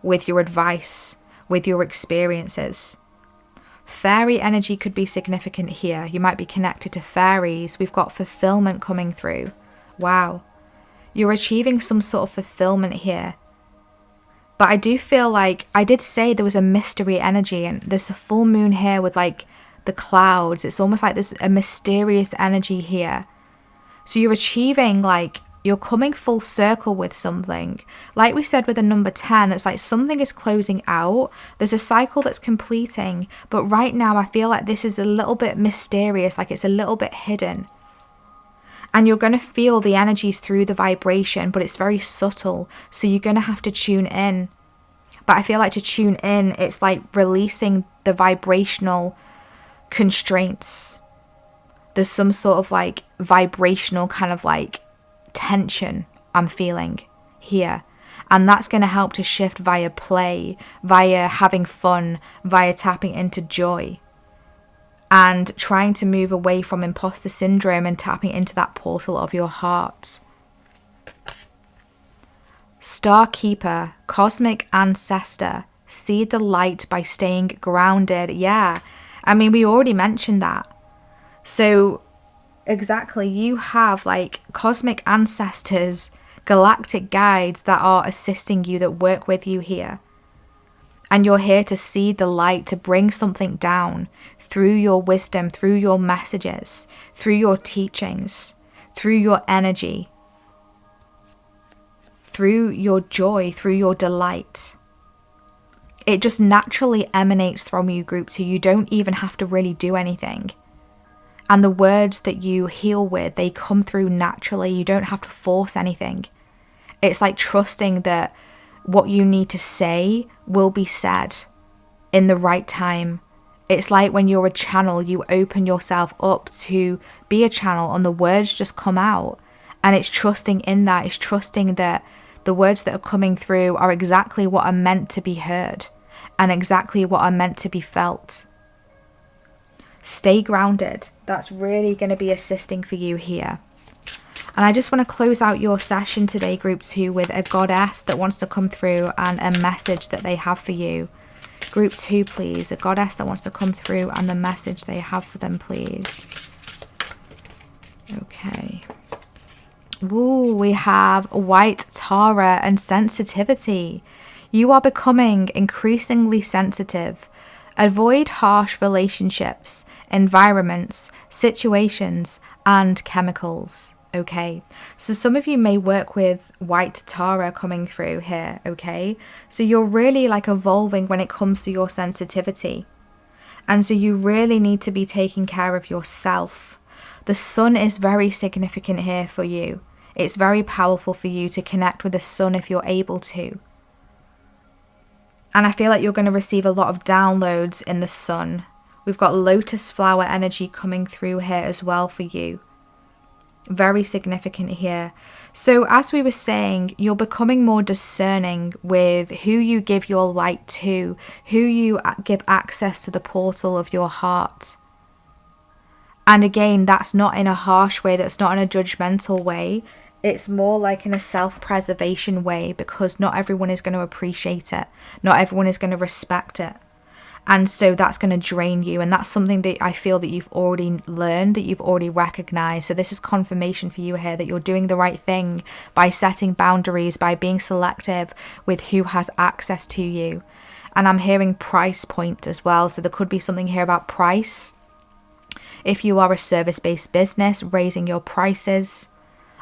[SPEAKER 1] with your advice, with your experiences. Fairy energy could be significant here. You might be connected to fairies. We've got fulfillment coming through. Wow. You're achieving some sort of fulfillment here. But I do feel like, I did say there was a mystery energy, and there's a full moon here with like the clouds. It's almost like there's a mysterious energy here. So you're achieving, like, you're coming full circle with something. Like we said with the number 10, it's like something is closing out. There's a cycle that's completing. But right now I feel like this is a little bit mysterious, like it's a little bit hidden. And you're going to feel the energies through the vibration, but it's very subtle. So you're going to have to tune in. But I feel like to tune in, it's like releasing the vibrational constraints. There's some sort of like vibrational kind of like tension I'm feeling here. And that's going to help to shift via play, via having fun, via tapping into joy. And trying to move away from imposter syndrome and tapping into that portal of your heart. Star Keeper, Cosmic Ancestor, see the light by staying grounded. Yeah, I mean, we already mentioned that. So exactly, you have like cosmic ancestors, galactic guides that are assisting you, that work with you here. And you're here to see the light, to bring something down through your wisdom, through your messages, through your teachings, through your energy, through your joy, through your delight. It just naturally emanates from you, group 2. You don't even have to really do anything. And the words that you heal with, they come through naturally. You don't have to force anything. It's like trusting that what you need to say will be said in the right time. It's like when you're a channel, you open yourself up to be a channel and the words just come out. And it's trusting in that. It's trusting that the words that are coming through are exactly what are meant to be heard and exactly what are meant to be felt. Stay grounded. That's really going to be assisting for you here. And I just want to close out your session today, group 2, with a goddess that wants to come through and a message that they have for you. Group 2, please. A goddess that wants to come through and the message they have for them, please. Okay. Ooh, we have White Tara and sensitivity. You are becoming increasingly sensitive. Avoid harsh relationships, environments, situations, and chemicals. Okay, so some of you may work with White Tara coming through here. Okay, so you're really like evolving when it comes to your sensitivity. And so you really need to be taking care of yourself. The sun is very significant here for you. It's very powerful for you to connect with the sun if you're able to. And I feel like you're going to receive a lot of downloads in the sun. We've got lotus flower energy coming through here as well for you. Very significant here. So as we were saying, you're becoming more discerning with who you give your light to, who you give access to the portal of your heart. And again, that's not in a harsh way, that's not in a judgmental way. It's more like in a self-preservation way, because not everyone is going to appreciate it. Not everyone is going to respect it. And so that's going to drain you. And that's something that I feel that you've already learned, that you've already recognized. So this is confirmation for you here that you're doing the right thing by setting boundaries, by being selective with who has access to you. And I'm hearing price point as well. So there could be something here about price. If you are a service-based business, raising your prices.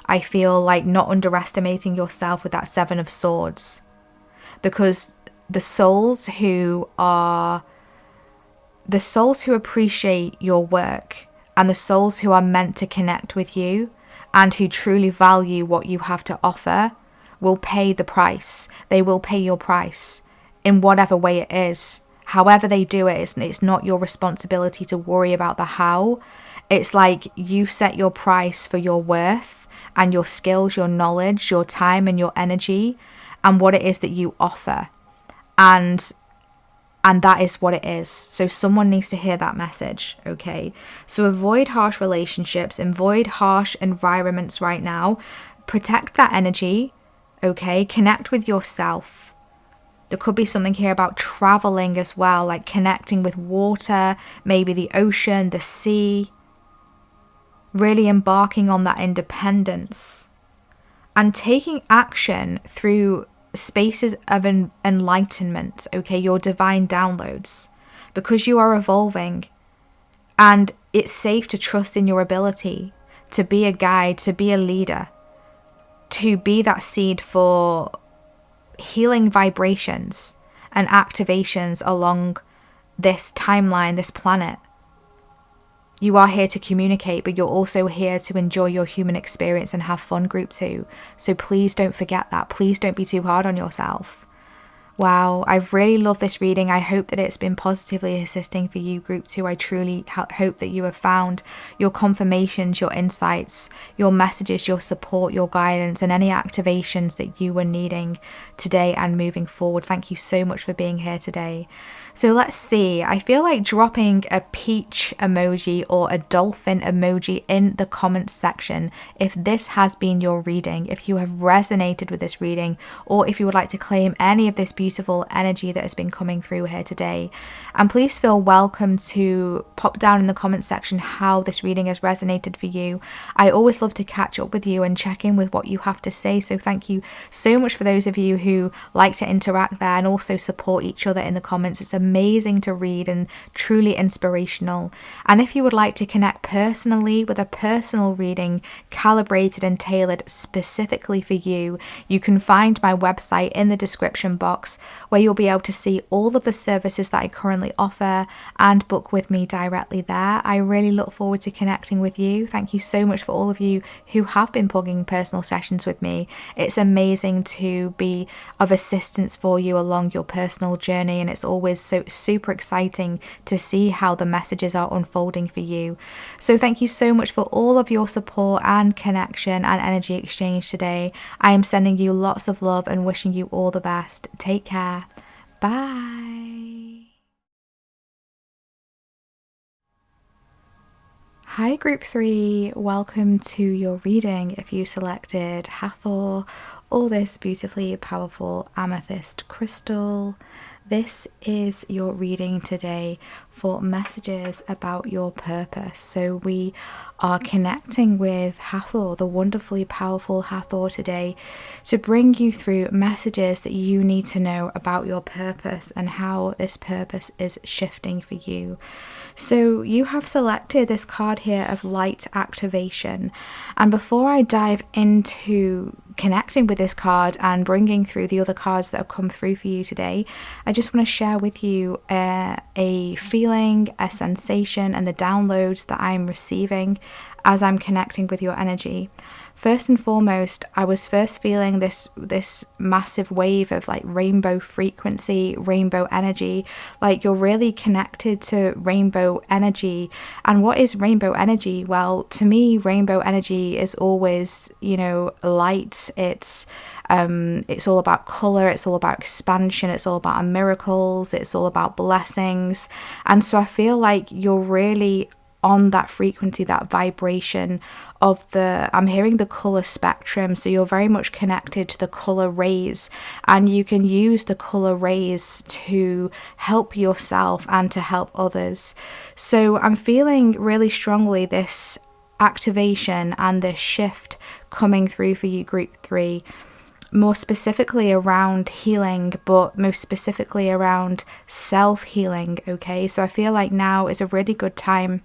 [SPEAKER 1] I feel like not underestimating yourself with that 7 of Swords. because the souls who appreciate your work, and the souls who are meant to connect with you and who truly value what you have to offer will pay the price. They will pay your price in whatever way it is. However they do it, it's not your responsibility to worry about the how. It's like you set your price for your worth and your skills, your knowledge, your time and your energy, and what it is that you offer. And that is what it is. So someone needs to hear that message, okay? So avoid harsh relationships, avoid harsh environments right now. Protect that energy, okay? Connect with yourself. There could be something here about traveling as well, like connecting with water, maybe the ocean, the sea. Really embarking on that independence and taking action through spaces of enlightenment, okay, your divine downloads, because you are evolving, and it's safe to trust in your ability to be a guide, to be a leader, to be that seed for healing vibrations and activations along this timeline, this planet. You are here to communicate, but you're also here to enjoy your human experience and have fun, group 2. So please don't forget that. Please don't be too hard on yourself. Wow, I've really loved this reading. I hope that it's been positively assisting for you, group 2. I truly hope that you have found your confirmations, your insights, your messages, your support, your guidance, and any activations that you were needing today and moving forward. Thank you so much for being here today. So let's see, I feel like dropping a peach emoji or a dolphin emoji in the comments section if this has been your reading, if you have resonated with this reading, or if you would like to claim any of this beautiful energy that has been coming through here today. And please feel welcome to pop down in the comments section how this reading has resonated for you. I always love to catch up with you and check in with what you have to say, so thank you so much for those of you who like to interact there and also support each other in the comments. It's amazing to read and truly inspirational. And if you would like to connect personally with a personal reading calibrated and tailored specifically for you, you can find my website in the description box, where you'll be able to see all of the services that I currently offer and book with me directly there. I really look forward to connecting with you. Thank you so much for all of you who have been booking personal sessions with me. It's amazing to be of assistance for you along your personal journey, and it's always so super exciting to see how the messages are unfolding for you. So thank you so much for all of your support and connection and energy exchange today. I am sending you lots of love and wishing you all the best. Take care. Bye. Hi group 3, welcome to your reading if you selected Hathor or this beautifully powerful amethyst crystal. This is your reading today for messages about your purpose. So we are connecting with Hathor, the wonderfully powerful Hathor today, to bring you through messages that you need to know about your purpose and how this purpose is shifting for you. So you have selected this card here of light activation. And before I dive into connecting with this card and bringing through the other cards that have come through for you today, I just want to share with you a feeling, a sensation, and the downloads that I'm receiving as I'm connecting with your energy. First and foremost, I was first feeling this massive wave of like rainbow frequency, rainbow energy, like you're really connected to rainbow energy. And what is rainbow energy? Well, to me, rainbow energy is always, you know, light. It's all about color, it's all about expansion, it's all about miracles, it's all about blessings. And so I feel like you're really on that frequency, that vibration of I'm hearing the color spectrum. So you're very much connected to the color rays, and you can use the color rays to help yourself and to help others. So I'm feeling really strongly this activation and this shift coming through for you, group 3. More specifically around healing, but most specifically around self-healing, okay? So I feel like now is a really good time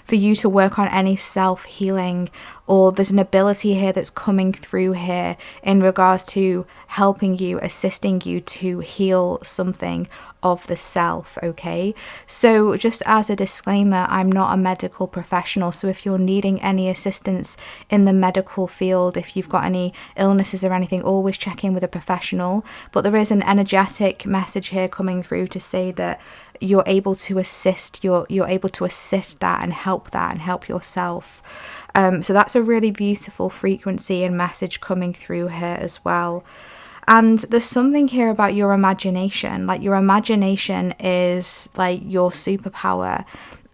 [SPEAKER 1] for you to work on any self-healing, or there's an ability here that's coming through here in regards to helping you, assisting you to heal something of the self. Okay, so just as a disclaimer, I'm not a medical professional, so if you're needing any assistance in the medical field, if you've got any illnesses or anything, always check in with a professional. But there is an energetic message here coming through to say that you're able to assist, you're able to assist that and help yourself. So that's a really beautiful frequency and message coming through here as well. And there's something here about your imagination. Like, your imagination is like your superpower,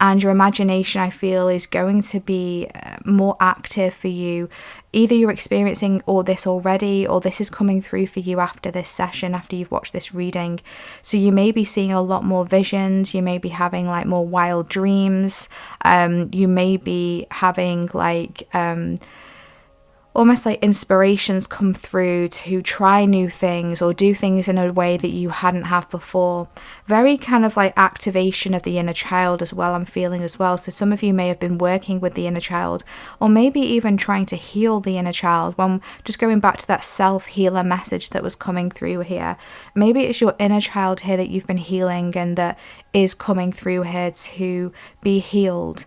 [SPEAKER 1] and your imagination, I feel, is going to be more active for you. Either you're experiencing all this already, or this is coming through for you after this session, after you've watched this reading. So you may be seeing a lot more visions, you may be having like more wild dreams, you may be having like almost like inspirations come through to try new things or do things in a way that you hadn't have before. Very kind of like activation of the inner child as well, I'm feeling as well. So some of you may have been working with the inner child, or maybe even trying to heal the inner child. When just going back to that self-healer message that was coming through here, maybe it's your inner child here that you've been healing and that is coming through here to be healed,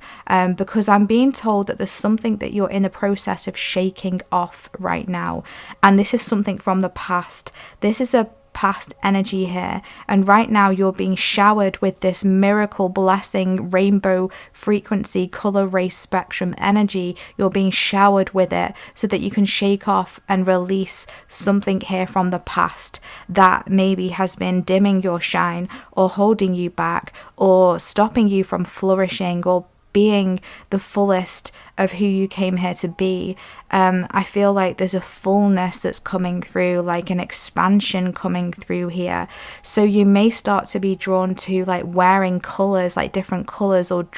[SPEAKER 1] because I'm being told that there's something that you're in the process of shaking off right now, and this is something from the past. This is a past energy here, and right now you're being showered with this miracle blessing rainbow frequency color race spectrum energy. You're being showered with it so that you can shake off and release something here from the past that maybe has been dimming your shine or holding you back or stopping you from flourishing or being the fullest of who you came here to be. I feel like there's a fullness that's coming through, like an expansion coming through here. So you may start to be drawn to like wearing colors, like different colors, or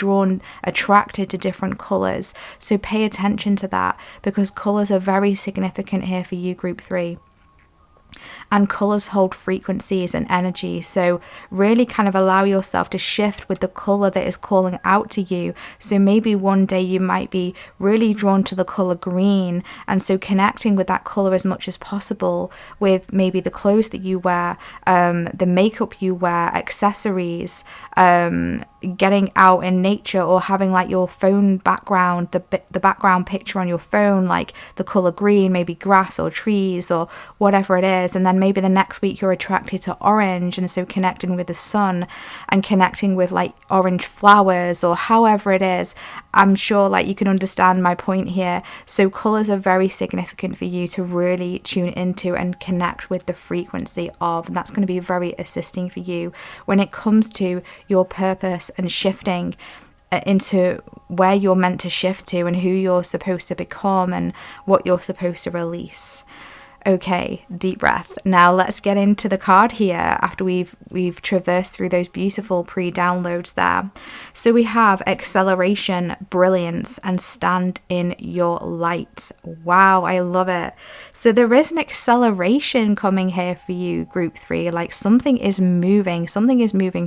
[SPEAKER 1] attracted to different colors. So pay attention to that, because colors are very significant here for you, group 3. And colors hold frequencies and energy, so really kind of allow yourself to shift with the color that is calling out to you. So maybe one day you might be really drawn to the color green, and so connecting with that color as much as possible with maybe the clothes that you wear, the makeup you wear, accessories, getting out in nature, or having like your phone background, the background picture on your phone, like the color green, maybe grass or trees or whatever it is. And then maybe the next week you're attracted to orange, and so connecting with the sun and connecting with like orange flowers, or however it is. I'm sure like you can understand my point here. So colors are very significant for you to really tune into and connect with the frequency of, and that's going to be very assisting for you when it comes to your purpose and shifting into where you're meant to shift to, and who you're supposed to become, and what you're supposed to release. Okay, deep breath. Now let's get into the card here after we've traversed through those beautiful pre-downloads there. So we have acceleration, brilliance, and stand in your light. Wow, I love it. So there is an acceleration coming here for you, group 3. Like something is moving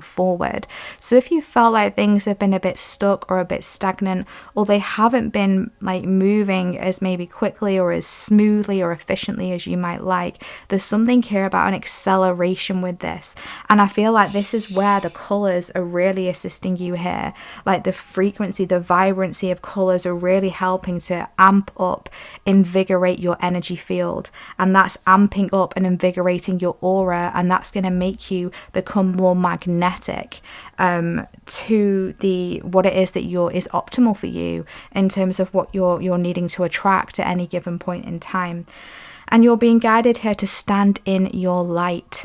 [SPEAKER 1] forward. So if you felt like things have been a bit stuck or a bit stagnant, or they haven't been like moving as maybe quickly or as smoothly or efficiently as you might like, there's something here about an acceleration with this. And I feel like this is where the colors are really assisting you here. Like the frequency, the vibrancy of colors are really helping to amp up, invigorate your energy field, and that's amping up and invigorating your aura, and that's going to make you become more magnetic to what it is that is optimal for you in terms of what you're needing to attract at any given point in time. And you're being guided here to stand in your light,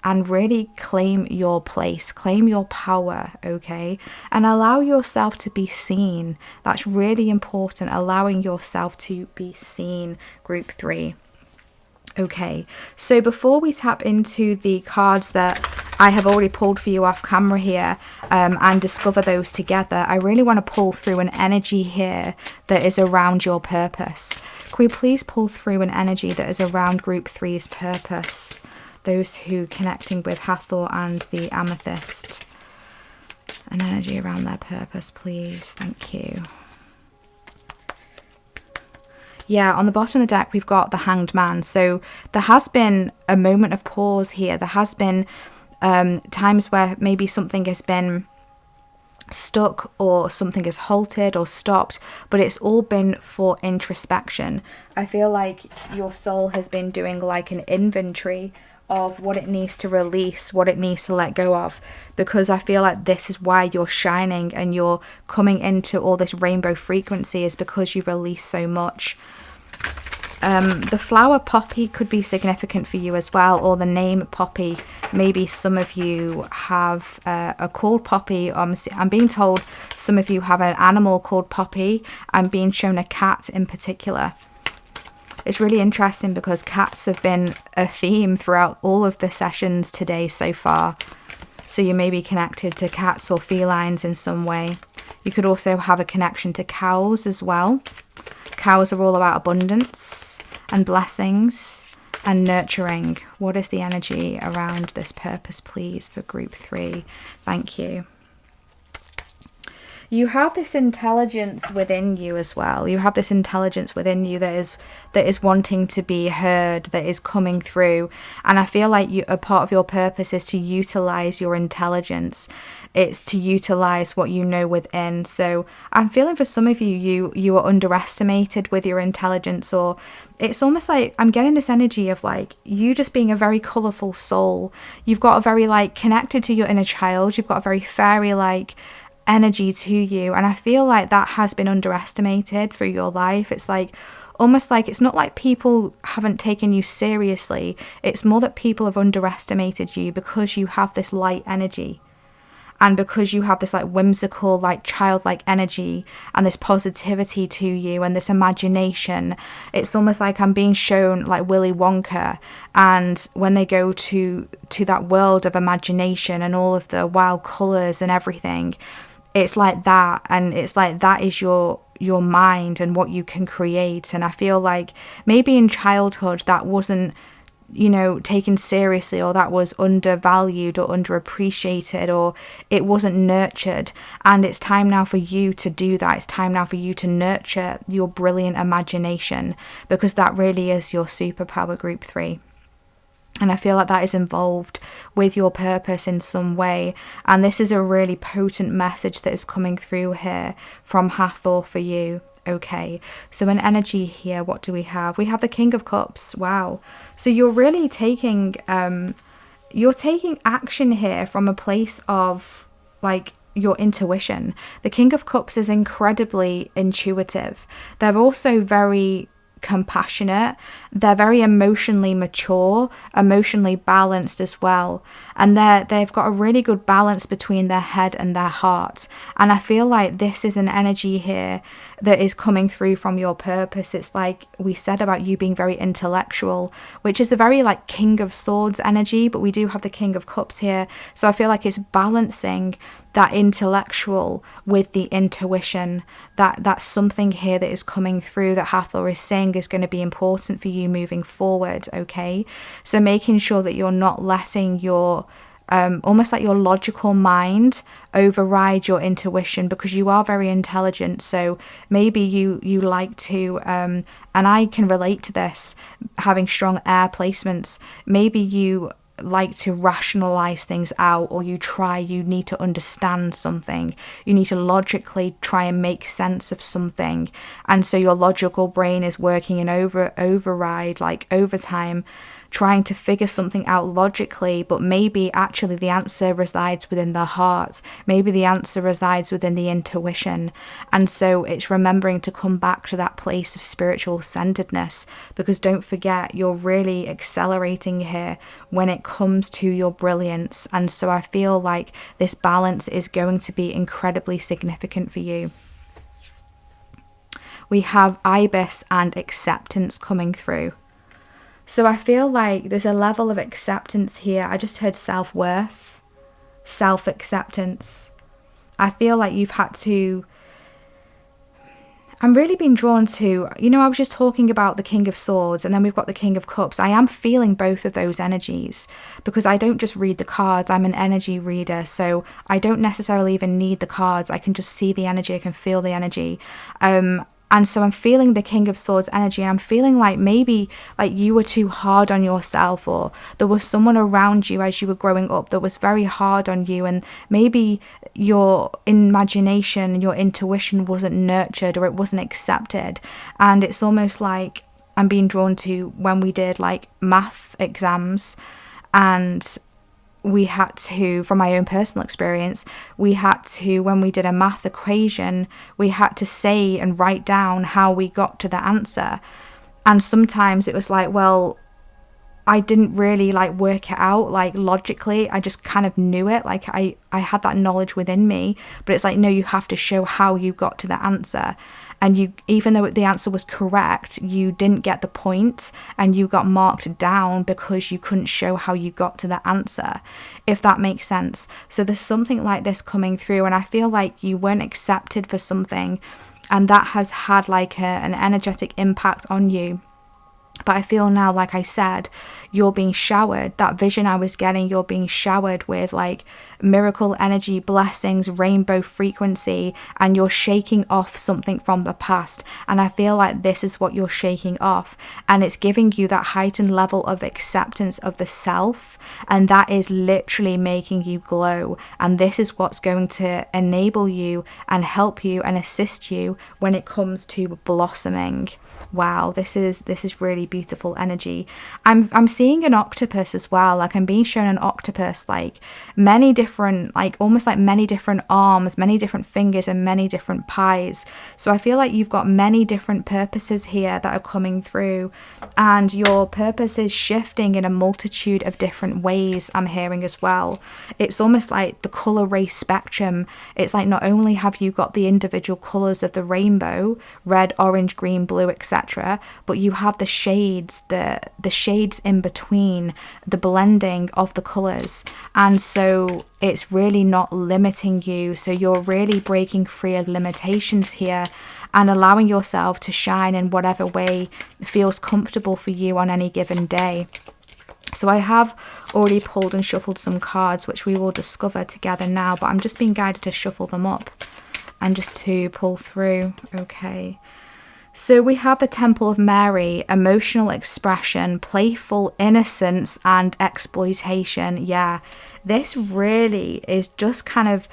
[SPEAKER 1] and really claim your place, claim your power, okay? And allow yourself to be seen. That's really important, allowing yourself to be seen, group 3. Okay, so before we tap into the cards that I have already pulled for you off camera here, and discover those together, I really want to pull through an energy here that is around your purpose. Can we please pull through an energy that is around group 3's purpose? Those who connecting with Hathor and the Amethyst. An energy around their purpose, please. Thank you. Yeah, on the bottom of the deck, we've got the Hanged Man. So there has been a moment of pause here. There has been times where maybe something has been stuck or something has halted or stopped, but it's all been for introspection. I feel like your soul has been doing like an inventory of what it needs to release, what it needs to let go of, because I feel like this is why you're shining and you're coming into all this rainbow frequency, is because you've released so much. The flower poppy could be significant for you as well, or the name poppy. Maybe some of you have a called poppy. I'm being told some of you have an animal called poppy. I'm being shown a cat in particular. It's really interesting because cats have been a theme throughout all of the sessions today so far. So you may be connected to cats or felines in some way. You could also have a connection to cows as well. Cows are all about abundance and blessings and nurturing. What is the energy around this purpose, please, for group 3? Thank you. You have this intelligence within you as well. You have this intelligence within you that is wanting to be heard, that is coming through. And I feel like a part of your purpose is to utilize your intelligence. It's to utilize what you know within. So I'm feeling for some of you are underestimated with your intelligence, or it's almost like I'm getting this energy of like you just being a very colorful soul. You've got a very like connected to your inner child. You've got a very fairy like energy to you, and I feel like that has been underestimated through your life. It's like almost like it's not like people haven't taken you seriously, it's more that people have underestimated you because you have this light energy, and because you have this like whimsical like childlike energy and this positivity to you and this imagination. It's almost like I'm being shown like Willy Wonka, and when they go to that world of imagination and all of the wild colors and everything, it's like that, and it's like that is your mind and what you can create. And I feel like maybe in childhood that wasn't, you know, taken seriously, or that was undervalued or underappreciated, or it wasn't nurtured. And it's time now for you to do that. It's time now for you to nurture your brilliant imagination, because that really is your superpower, group 3. And I feel like that is involved with your purpose in some way. And this is a really potent message that is coming through here from Hathor for you. Okay, so an energy here, what do we have? We have the King of Cups. Wow. So you're really taking action here from a place of like your intuition. The King of Cups is incredibly intuitive. They're also very compassionate. They're very emotionally mature, emotionally balanced as well, and they've got a really good balance between their head and their heart. And I feel like this is an energy here that is coming through from your purpose. It's like we said about you being very intellectual, which is a very like King of Swords energy, but we do have the King of Cups here. So I feel like it's balancing that intellectual with the intuition. That's something here that is coming through that Hathor is saying is going to be important for you moving forward. Okay, so making sure that you're not letting your almost like your logical mind override your intuition, because you are very intelligent. So maybe you like to and I can relate to this, having strong air placements. Maybe you like to rationalize things out, or you need to understand something, you need to logically try and make sense of something, and so your logical brain is working in override, like overtime, trying to figure something out logically, but maybe actually the answer resides within the heart. Maybe the answer resides within the intuition. And so it's remembering to come back to that place of spiritual centeredness, because don't forget, you're really accelerating here when it comes to your brilliance. And so I feel like this balance is going to be incredibly significant for you. We have Ibis and acceptance coming through. So I feel like there's a level of acceptance here. I just heard self-worth, self-acceptance. I feel like you've had to, I'm really being drawn to, you know, I was just talking about the King of Swords and then we've got the King of Cups. I am feeling both of those energies because I don't just read the cards, I'm an energy reader. So I don't necessarily even need the cards. I can just see the energy, I can feel the energy. And so I'm feeling the King of Swords energy, and I'm feeling like maybe like you were too hard on yourself, or there was someone around you as you were growing up that was very hard on you, and maybe your imagination, your intuition wasn't nurtured or it wasn't accepted. And it's almost like I'm being drawn to when we did like math exams, and we had to, from my own personal experience, we had to, when we did a math equation, we had to say and write down how we got to the answer. And sometimes it was like, well, I didn't really like work it out like logically. I just kind of knew it. Like I had that knowledge within me, but it's like, no, you have to show how you got to the answer. And you, even though the answer was correct, you didn't get the point and you got marked down because you couldn't show how you got to the answer, if that makes sense. So there's something like this coming through, and I feel like you weren't accepted for something, and that has had like an energetic impact on you. But I feel now, like I said, you're being showered. That vision I was getting, you're being showered with like miracle energy, blessings, rainbow frequency, and you're shaking off something from the past. And I feel like this is what you're shaking off. And it's giving you that heightened level of acceptance of the self. And that is literally making you glow. And this is what's going to enable you and help you and assist you when it comes to blossoming. Wow, this is really beautiful energy. I'm seeing an octopus as well. Like I'm being shown an octopus, like many different, like almost like many different arms, many different fingers, and many different pies. So I feel like you've got many different purposes here that are coming through, and your purpose is shifting in a multitude of different ways. I'm hearing as well. It's almost like the color race spectrum. It's like not only have you got the individual colors of the rainbow, red, orange, green, blue, etc., but you have the shades, the shades in between, the blending of the colors. And so it's really not limiting you. So you're really breaking free of limitations here and allowing yourself to shine in whatever way feels comfortable for you on any given day. So I have already pulled and shuffled some cards, which we will discover together now, but I'm just being guided to shuffle them up and just to pull through. Okay. So we have the Temple of Mary, emotional expression, playful innocence, and exploitation. Yeah, this really is just kind of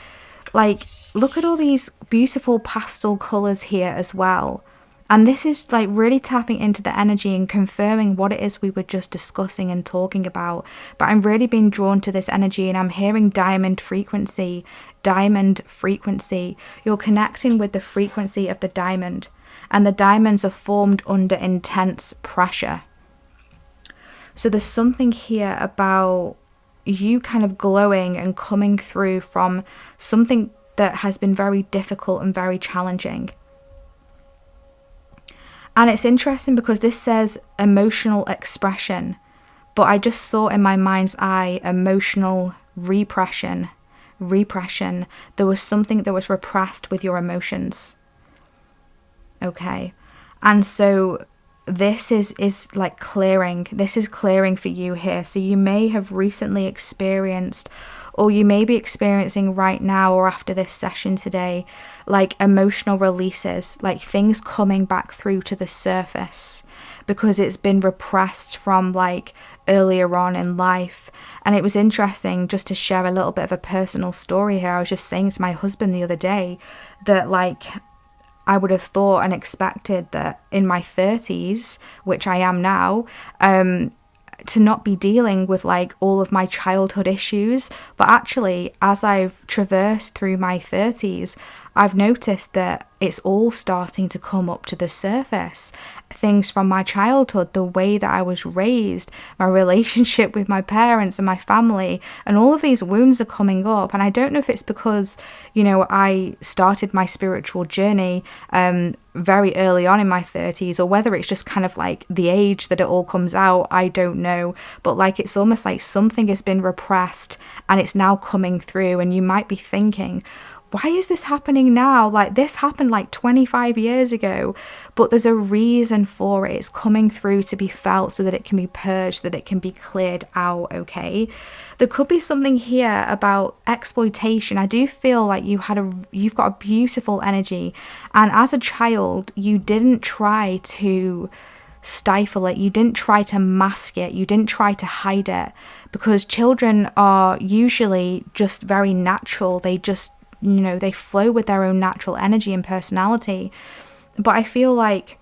[SPEAKER 1] like, look at all these beautiful pastel colors here as well. And this is like really tapping into the energy and confirming what it is we were just discussing and talking about. But I'm really being drawn to this energy, and I'm hearing diamond frequency, diamond frequency. You're connecting with the frequency of the diamond. And the diamonds are formed under intense pressure. So there's something here about you kind of glowing and coming through from something that has been very difficult and very challenging. And it's interesting because this says emotional expression, but I just saw in my mind's eye emotional repression. There was something that was repressed with your emotions. Okay, and so this is like clearing. This is clearing for you here. So you may have recently experienced, or you may be experiencing right now or after this session today, like emotional releases, like things coming back through to the surface because it's been repressed from like earlier on in life. And it was interesting just to share a little bit of a personal story here. I was just saying to my husband the other day that like I would have thought and expected that in my 30s, which I am now, to not be dealing with like all of my childhood issues. But actually, as I've traversed through my 30s, I've noticed that it's all starting to come up to the surface. Things from my childhood, the way that I was raised, my relationship with my parents and my family, and all of these wounds are coming up. And I don't know if it's because, you know, I started my spiritual journey very early on in my 30s, or whether it's just kind of like the age that it all comes out, I don't know. But like it's almost like something has been repressed and it's now coming through, and you might be thinking, why is this happening now? Like, this happened like 25 years ago, but there's a reason for it. It's coming through to be felt so that it can be purged, so that it can be cleared out, okay? There could be something here about exploitation. I do feel like you've got a beautiful energy, and as a child, you didn't try to stifle it, you didn't try to mask it, you didn't try to hide it, because children are usually just very natural. They just, they flow with their own natural energy and personality. But I feel like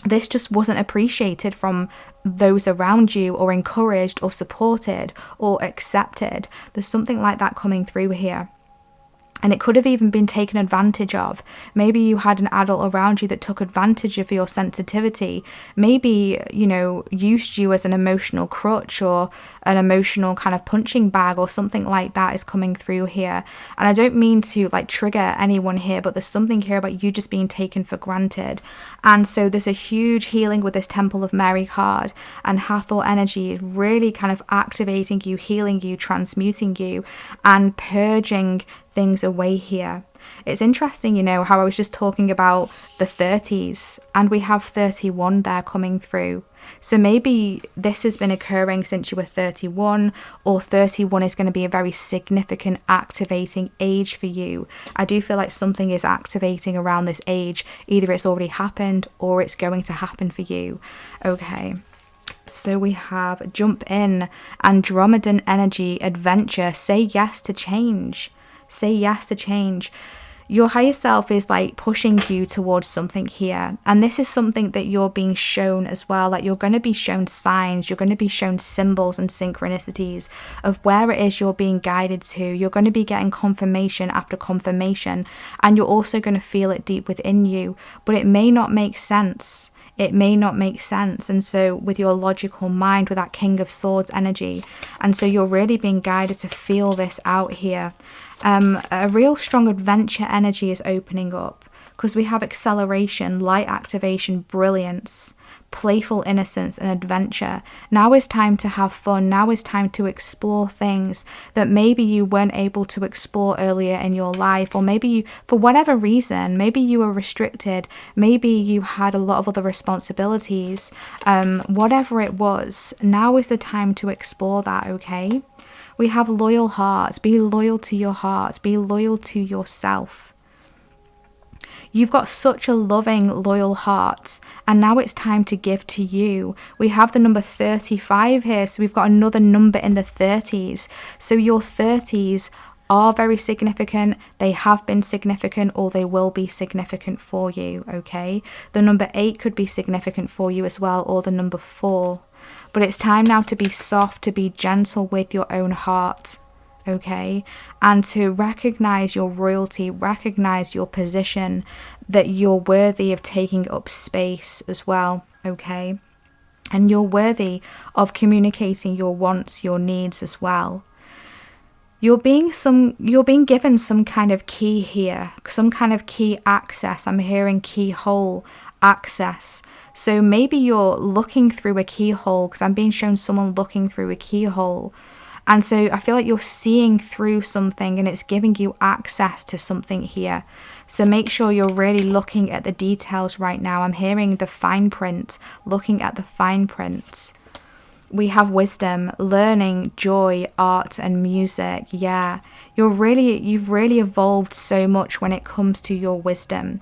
[SPEAKER 1] this just wasn't appreciated from those around you, or encouraged, or supported, or accepted. There's something like that coming through here. And it could have even been taken advantage of. Maybe you had an adult around you that took advantage of your sensitivity. Maybe, used you as an emotional crutch, or an emotional kind of punching bag, or something like that is coming through here. And I don't mean to like trigger anyone here, but there's something here about you just being taken for granted. And so there's a huge healing with this Temple of Mary card, and Hathor energy is really kind of activating you, healing you, transmuting you, and purging things away here. It's interesting, how I was just talking about the 30s, and we have 31 there coming through. So maybe this has been occurring since you were 31, or 31 is going to be a very significant activating age for you. I do feel like something is activating around this age. Either it's already happened, or it's going to happen for you. Okay. So we have jump in, Andromedan energy, adventure, say yes to change. Say yes to change. Your higher self is like pushing you towards something here. And this is something that you're being shown as well. Like, you're going to be shown signs, you're going to be shown symbols and synchronicities of where it is you're being guided to. You're going to be getting confirmation after confirmation. And you're also going to feel it deep within you. But it may not make sense. It may not make sense. And so with your logical mind, with that King of Swords energy, and so you're really being guided to feel this out here. A real strong adventure energy is opening up, because we have acceleration, light activation, brilliance, playful innocence, and adventure. Now is time to have fun. Now is time to explore things that maybe you weren't able to explore earlier in your life, or maybe you, for whatever reason, maybe you were restricted, maybe you had a lot of other responsibilities, whatever it was. Now is the time to explore that, okay? We have loyal hearts. Be loyal to your heart. Be loyal to yourself. You've got such a loving, loyal heart, and now it's time to give to you. We have the number 35 here, so we've got another number in the 30s. So your 30s are very significant. They have been significant, or they will be significant for you, okay? The number 8 could be significant for you as well, or the number 4. But it's time now to be soft, to be gentle with your own heart, okay? And to recognize your royalty, recognize your position, that you're worthy of taking up space as well, okay? And you're worthy of communicating your wants, your needs as well. You're being given some kind of key here, some kind of key access. I'm hearing keyhole access. So maybe you're looking through a keyhole, because I'm being shown someone looking through a keyhole. And so I feel like you're seeing through something, and it's giving you access to something here. So make sure you're really looking at the details right now. I'm hearing the fine print, looking at the fine print. We have wisdom, learning, joy, art, and music. Yeah, you've really evolved so much when it comes to your wisdom.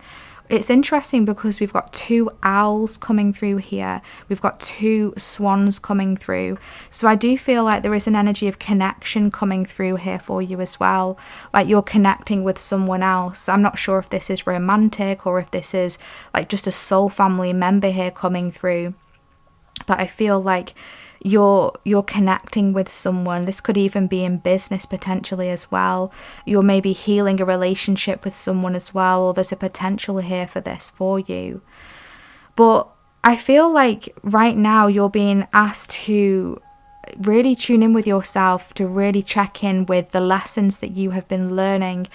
[SPEAKER 1] It's interesting because we've got 2 owls coming through here. We've got 2 swans coming through. So I do feel like there is an energy of connection coming through here for you as well. Like you're connecting with someone else. I'm not sure if this is romantic, or if this is like just a soul family member here coming through. But I feel like you're connecting with someone. This could even be in business potentially as well. You're maybe healing a relationship with someone as well, or there's a potential here for this for you. But I feel like right now you're being asked to really tune in with yourself, to really check in with the lessons that you have been learning.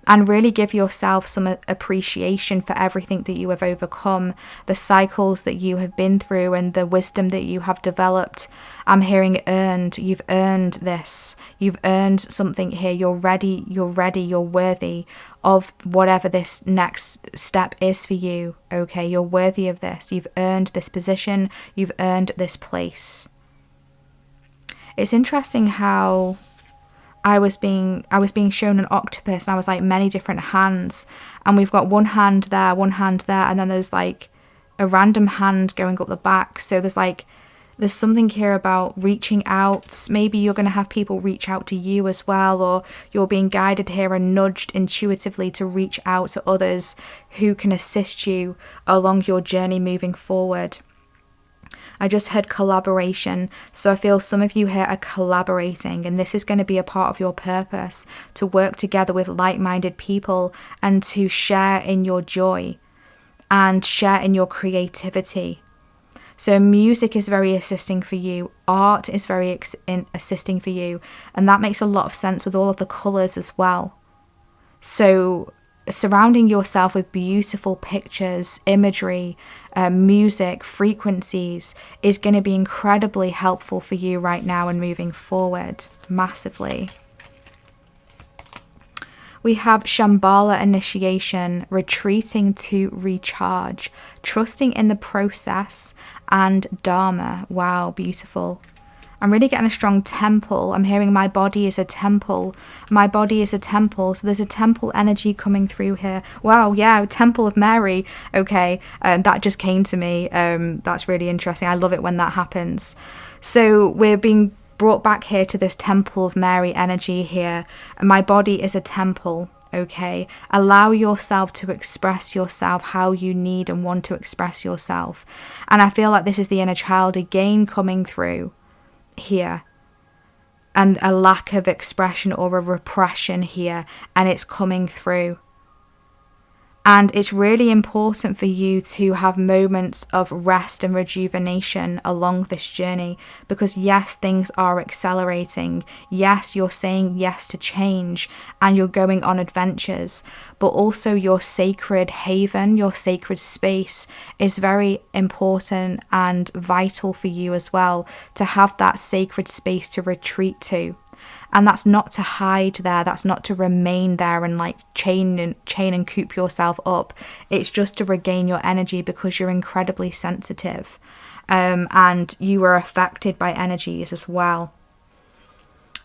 [SPEAKER 1] and really give yourself some appreciation for everything that you have overcome, the cycles that you have been through, and the wisdom that you have developed. I'm hearing earned. You've earned this. You've earned something here. You're ready. You're worthy of whatever this next step is for you. Okay, you're worthy of this. You've earned this position. You've earned this place. It's interesting how I was being shown an octopus, and I was like, many different hands, and we've got one hand there, and then there's like a random hand going up the back. So there's something here about reaching out. Maybe you're going to have people reach out to you as well, or you're being guided here and nudged intuitively to reach out to others who can assist you along your journey moving forward. I just heard collaboration, so I feel some of you here are collaborating, and this is going to be a part of your purpose, to work together with like-minded people and to share in your joy and share in your creativity. So music is very assisting for you, art is very assisting for you, and that makes a lot of sense with all of the colours as well. So surrounding yourself with beautiful pictures, imagery, music, frequencies is going to be incredibly helpful for you right now and moving forward massively. We have Shambhala initiation, retreating to recharge, trusting in the process, and Dharma. Wow, beautiful. I'm really getting a strong temple. I'm hearing my body is a temple. My body is a temple. So there's a temple energy coming through here. Wow, yeah, Temple of Mary. Okay, that just came to me. That's really interesting. I love it when that happens. So we're being brought back here to this Temple of Mary energy here. My body is a temple. Okay, allow yourself to express yourself how you need and want to express yourself. And I feel like this is the inner child again coming through here, and a lack of expression or a repression here, and it's coming through. And it's really important for you to have moments of rest and rejuvenation along this journey, because yes, things are accelerating. Yes, you're saying yes to change and you're going on adventures, but also your sacred haven, your sacred space is very important and vital for you as well, to have that sacred space to retreat to. And that's not to hide there, that's not to remain there and like chain and coop yourself up. It's just to regain your energy, because you're incredibly sensitive, and you are affected by energies as well.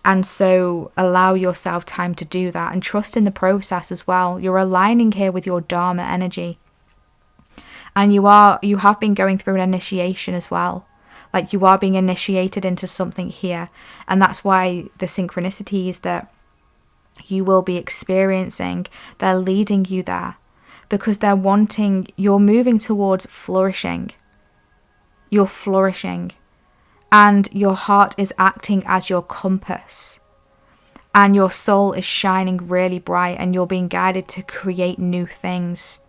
[SPEAKER 1] And so allow yourself time to do that, and trust in the process as well. You're aligning here with your Dharma energy, and you have been going through an initiation as well. Like, you are being initiated into something here. And that's why the synchronicities that you will be experiencing, they're leading you there. Because you're moving towards flourishing. You're flourishing. And your heart is acting as your compass. And your soul is shining really bright, and you're being guided to create new things.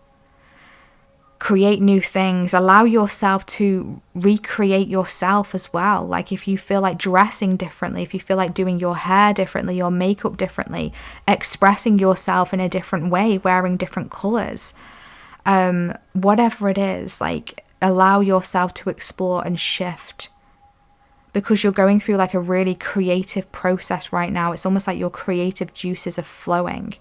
[SPEAKER 1] Create new things. Allow yourself to recreate yourself as well. Like, if you feel like dressing differently, if you feel like doing your hair differently, your makeup differently, expressing yourself in a different way, wearing different colors, whatever it is, like, allow yourself to explore and shift, because you're going through like a really creative process right now. It's almost like your creative juices are flowing.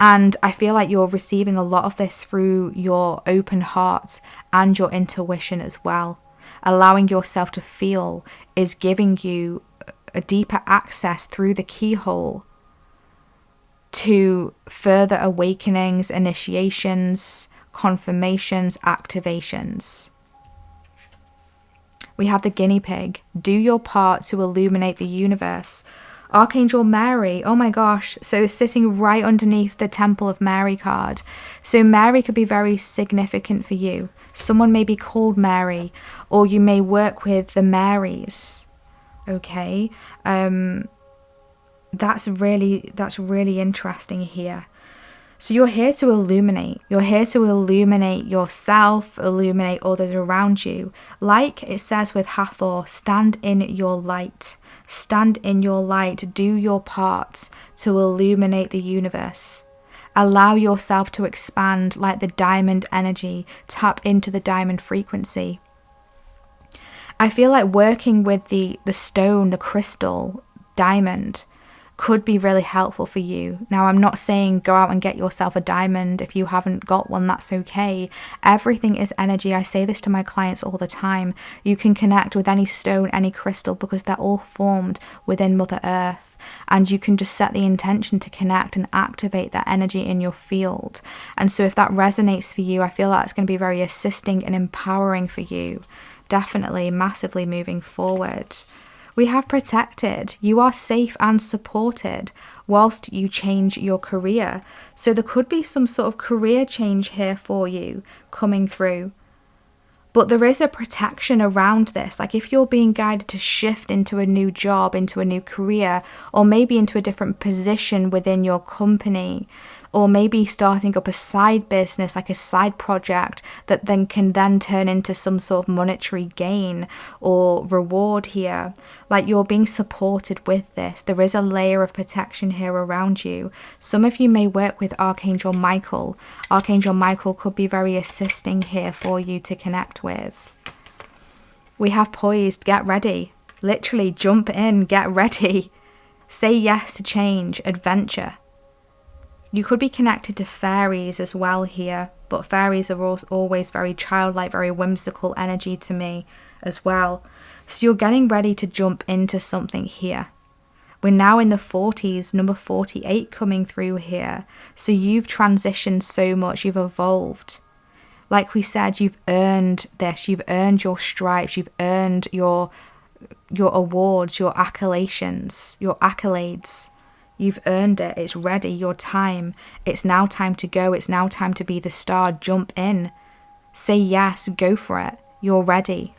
[SPEAKER 1] And I feel like you're receiving a lot of this through your open heart and your intuition as well. Allowing yourself to feel is giving you a deeper access through the keyhole to further awakenings, initiations, confirmations, activations. We have the guinea pig. Do your part to illuminate the universe. Archangel Mary, oh my gosh, so sitting right underneath the Temple of Mary card. So Mary could be very significant for you. Someone may be called Mary, or you may work with the Marys, okay? That's really interesting here. So you're here to illuminate. You're here to illuminate yourself, illuminate others around you. Like it says with Hathor, stand in your light. Stand in your light. Do your part to illuminate the universe. Allow yourself to expand like the diamond energy. Tap into the diamond frequency. I feel like working with the stone, the crystal, diamond, could be really helpful for you. Now, I'm not saying go out and get yourself a diamond. If you haven't got one, that's okay. Everything is energy. I say this to my clients all the time. You can connect with any stone, any crystal, because they're all formed within Mother Earth. And you can just set the intention to connect and activate that energy in your field. And so if that resonates for you, I feel like it's going to be very assisting and empowering for you. Definitely, massively moving forward. We have protected. You are safe and supported whilst you change your career. So there could be some sort of career change here for you coming through. But there is a protection around this. Like if you're being guided to shift into a new job, into a new career, or maybe into a different position within your company, or maybe starting up a side business, like a side project that then can turn into some sort of monetary gain or reward here. Like you're being supported with this. There is a layer of protection here around you. Some of you may work with Archangel Michael. Archangel Michael could be very assisting here for you to connect with. We have poised, get ready. Literally jump in, get ready. Say yes to change, adventure. You could be connected to fairies as well here, but fairies are always very childlike, very whimsical energy to me as well. So you're getting ready to jump into something here. We're now in the 40s, number 48 coming through here. So you've transitioned so much, you've evolved. Like we said, you've earned this, you've earned your stripes, you've earned your awards, your accolades. You've earned it. It's ready. Your time. It's now time to go. It's now time to be the star. Jump in. Say yes. Go for it. You're ready.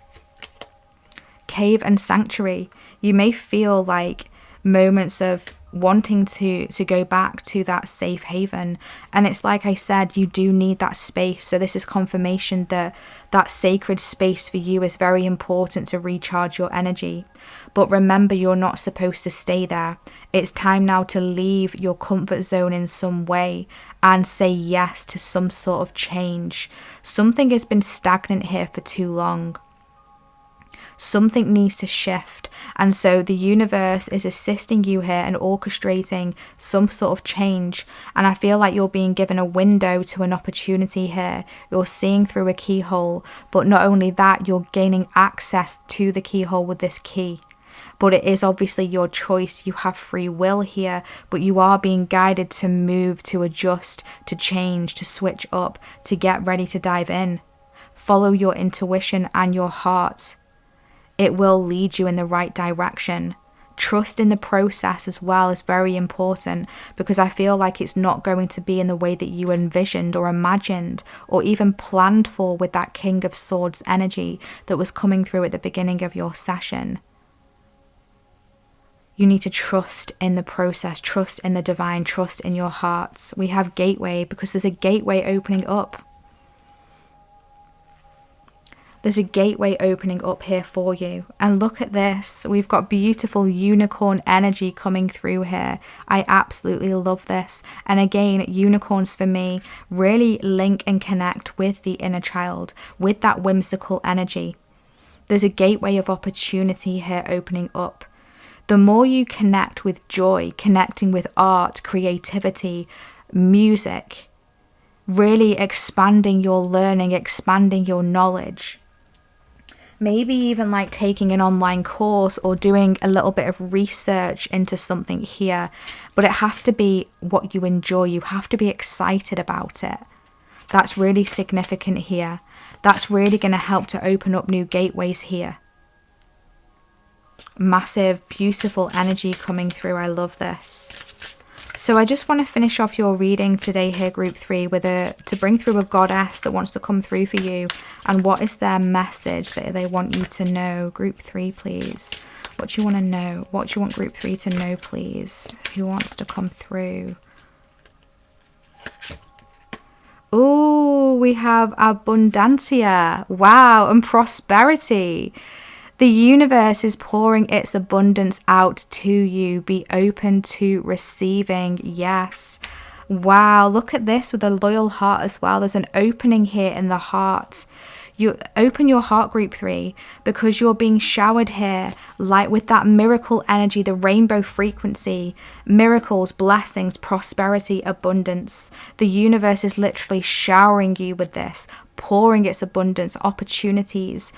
[SPEAKER 1] Cave and sanctuary. You may feel like moments of wanting to go back to that safe haven, and it's like I said, you do need that space. So this is confirmation that that sacred space for you is very important to recharge your energy. But remember, you're not supposed to stay there. It's time now to leave your comfort zone in some way and say yes to some sort of change. Something has been stagnant here for too long. Something needs to shift, and so the universe is assisting you here and orchestrating some sort of change. And I feel like you're being given a window to an opportunity here. You're seeing through a keyhole, but not only that, you're gaining access to the keyhole with this key. But it is obviously your choice. You have free will here, but you are being guided to move, to adjust, to change, to switch up, to get ready to dive in. Follow your intuition and your heart. It will lead you in the right direction. Trust in the process as well is very important, because I feel like it's not going to be in the way that you envisioned or imagined or even planned for with that King of Swords energy that was coming through at the beginning of your session. You need to trust in the process, trust in the divine, trust in your hearts. We have gateway because there's a gateway opening up. There's a gateway opening up here for you. And look at this. We've got beautiful unicorn energy coming through here. I absolutely love this. And again, unicorns for me really link and connect with the inner child, with that whimsical energy. There's a gateway of opportunity here opening up. The more you connect with joy, connecting with art, creativity, music, really expanding your learning, expanding your knowledge. Maybe even like taking an online course or doing a little bit of research into something here. But it has to be what you enjoy. You have to be excited about it. That's really significant here. That's really going to help to open up new gateways here. Massive, beautiful energy coming through. I love this. So I just want to finish off your reading today here, group 3, with to bring through a goddess that wants to come through for you. And what is their message that they want you to know? Group 3, please. What do you want to know? What do you want group 3 to know, please? Who wants to come through? Oh, we have abundancia. Wow, and prosperity. The universe is pouring its abundance out to you. Be open to receiving. Yes. Wow, look at this with a loyal heart as well. There's an opening here in the heart. You open your heart, group 3, because you're being showered here, like with that miracle energy, the rainbow frequency, miracles, blessings, prosperity, abundance. The universe is literally showering you with this, pouring its abundance, opportunities,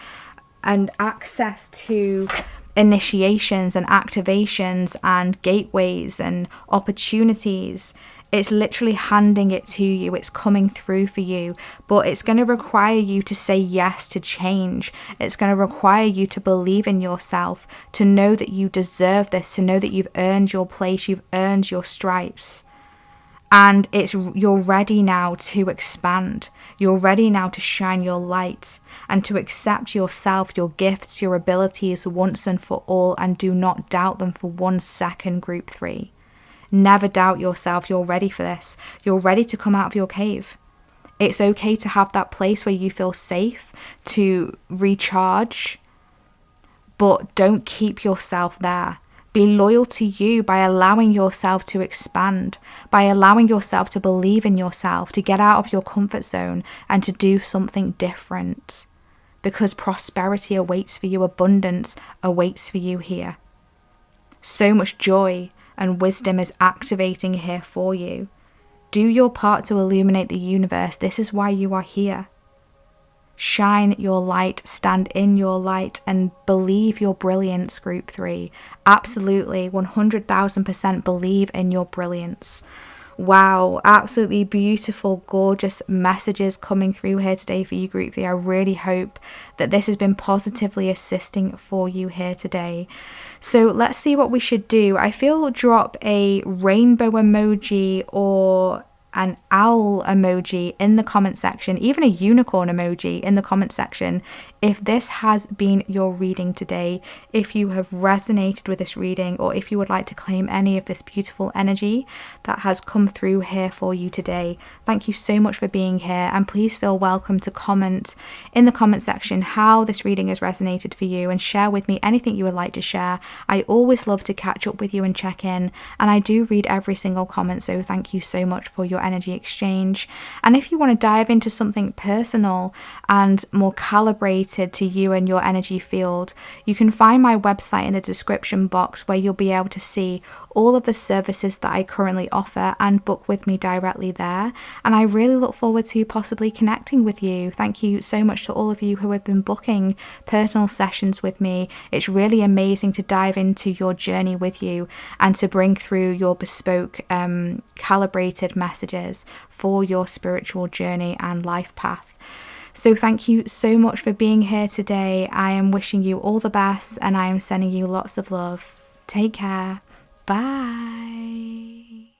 [SPEAKER 1] and access to initiations and activations and gateways and opportunities. It's literally handing it to you. It's coming through for you, but it's going to require you to say yes to change. It's going to require you to believe in yourself, to know that you deserve this, to know that you've earned your place, you've earned your stripes. And you're ready now to expand. You're ready now to shine your light and to accept yourself, your gifts, your abilities once and for all, and do not doubt them for 1 second, group 3. Never doubt yourself. You're ready for this. You're ready to come out of your cave. It's okay to have that place where you feel safe to recharge, but don't keep yourself there. Be loyal to you by allowing yourself to expand, by allowing yourself to believe in yourself, to get out of your comfort zone and to do something different. Because prosperity awaits for you, abundance awaits for you here. So much joy and wisdom is activating here for you. Do your part to illuminate the universe. This is why you are here. Shine your light, stand in your light, and believe your brilliance, group 3. Absolutely, 100,000% believe in your brilliance. Wow, absolutely beautiful, gorgeous messages coming through here today for you, group 3. I really hope that this has been positively assisting for you here today. So let's see what we should do. I feel drop a rainbow emoji or an owl emoji in the comment section, even a unicorn emoji in the comment section, if this has been your reading today, if you have resonated with this reading, or if you would like to claim any of this beautiful energy that has come through here for you today. Thank you so much for being here, and please feel welcome to comment in the comment section how this reading has resonated for you, and share with me anything you would like to share. I always love to catch up with you and check in, and I do read every single comment, so thank you so much for your energy exchange. And if you want to dive into something personal and more calibrated to you and your energy field, you can find my website in the description box, where you'll be able to see all of the services that I currently offer and book with me directly there. And I really look forward to possibly connecting with you. Thank you so much to all of you who have been booking personal sessions with me. It's really amazing to dive into your journey with you and to bring through your bespoke calibrated messages for your spiritual journey and life path. So thank you so much for being here today. I am wishing you all the best, and I am sending you lots of love. Take care. Bye.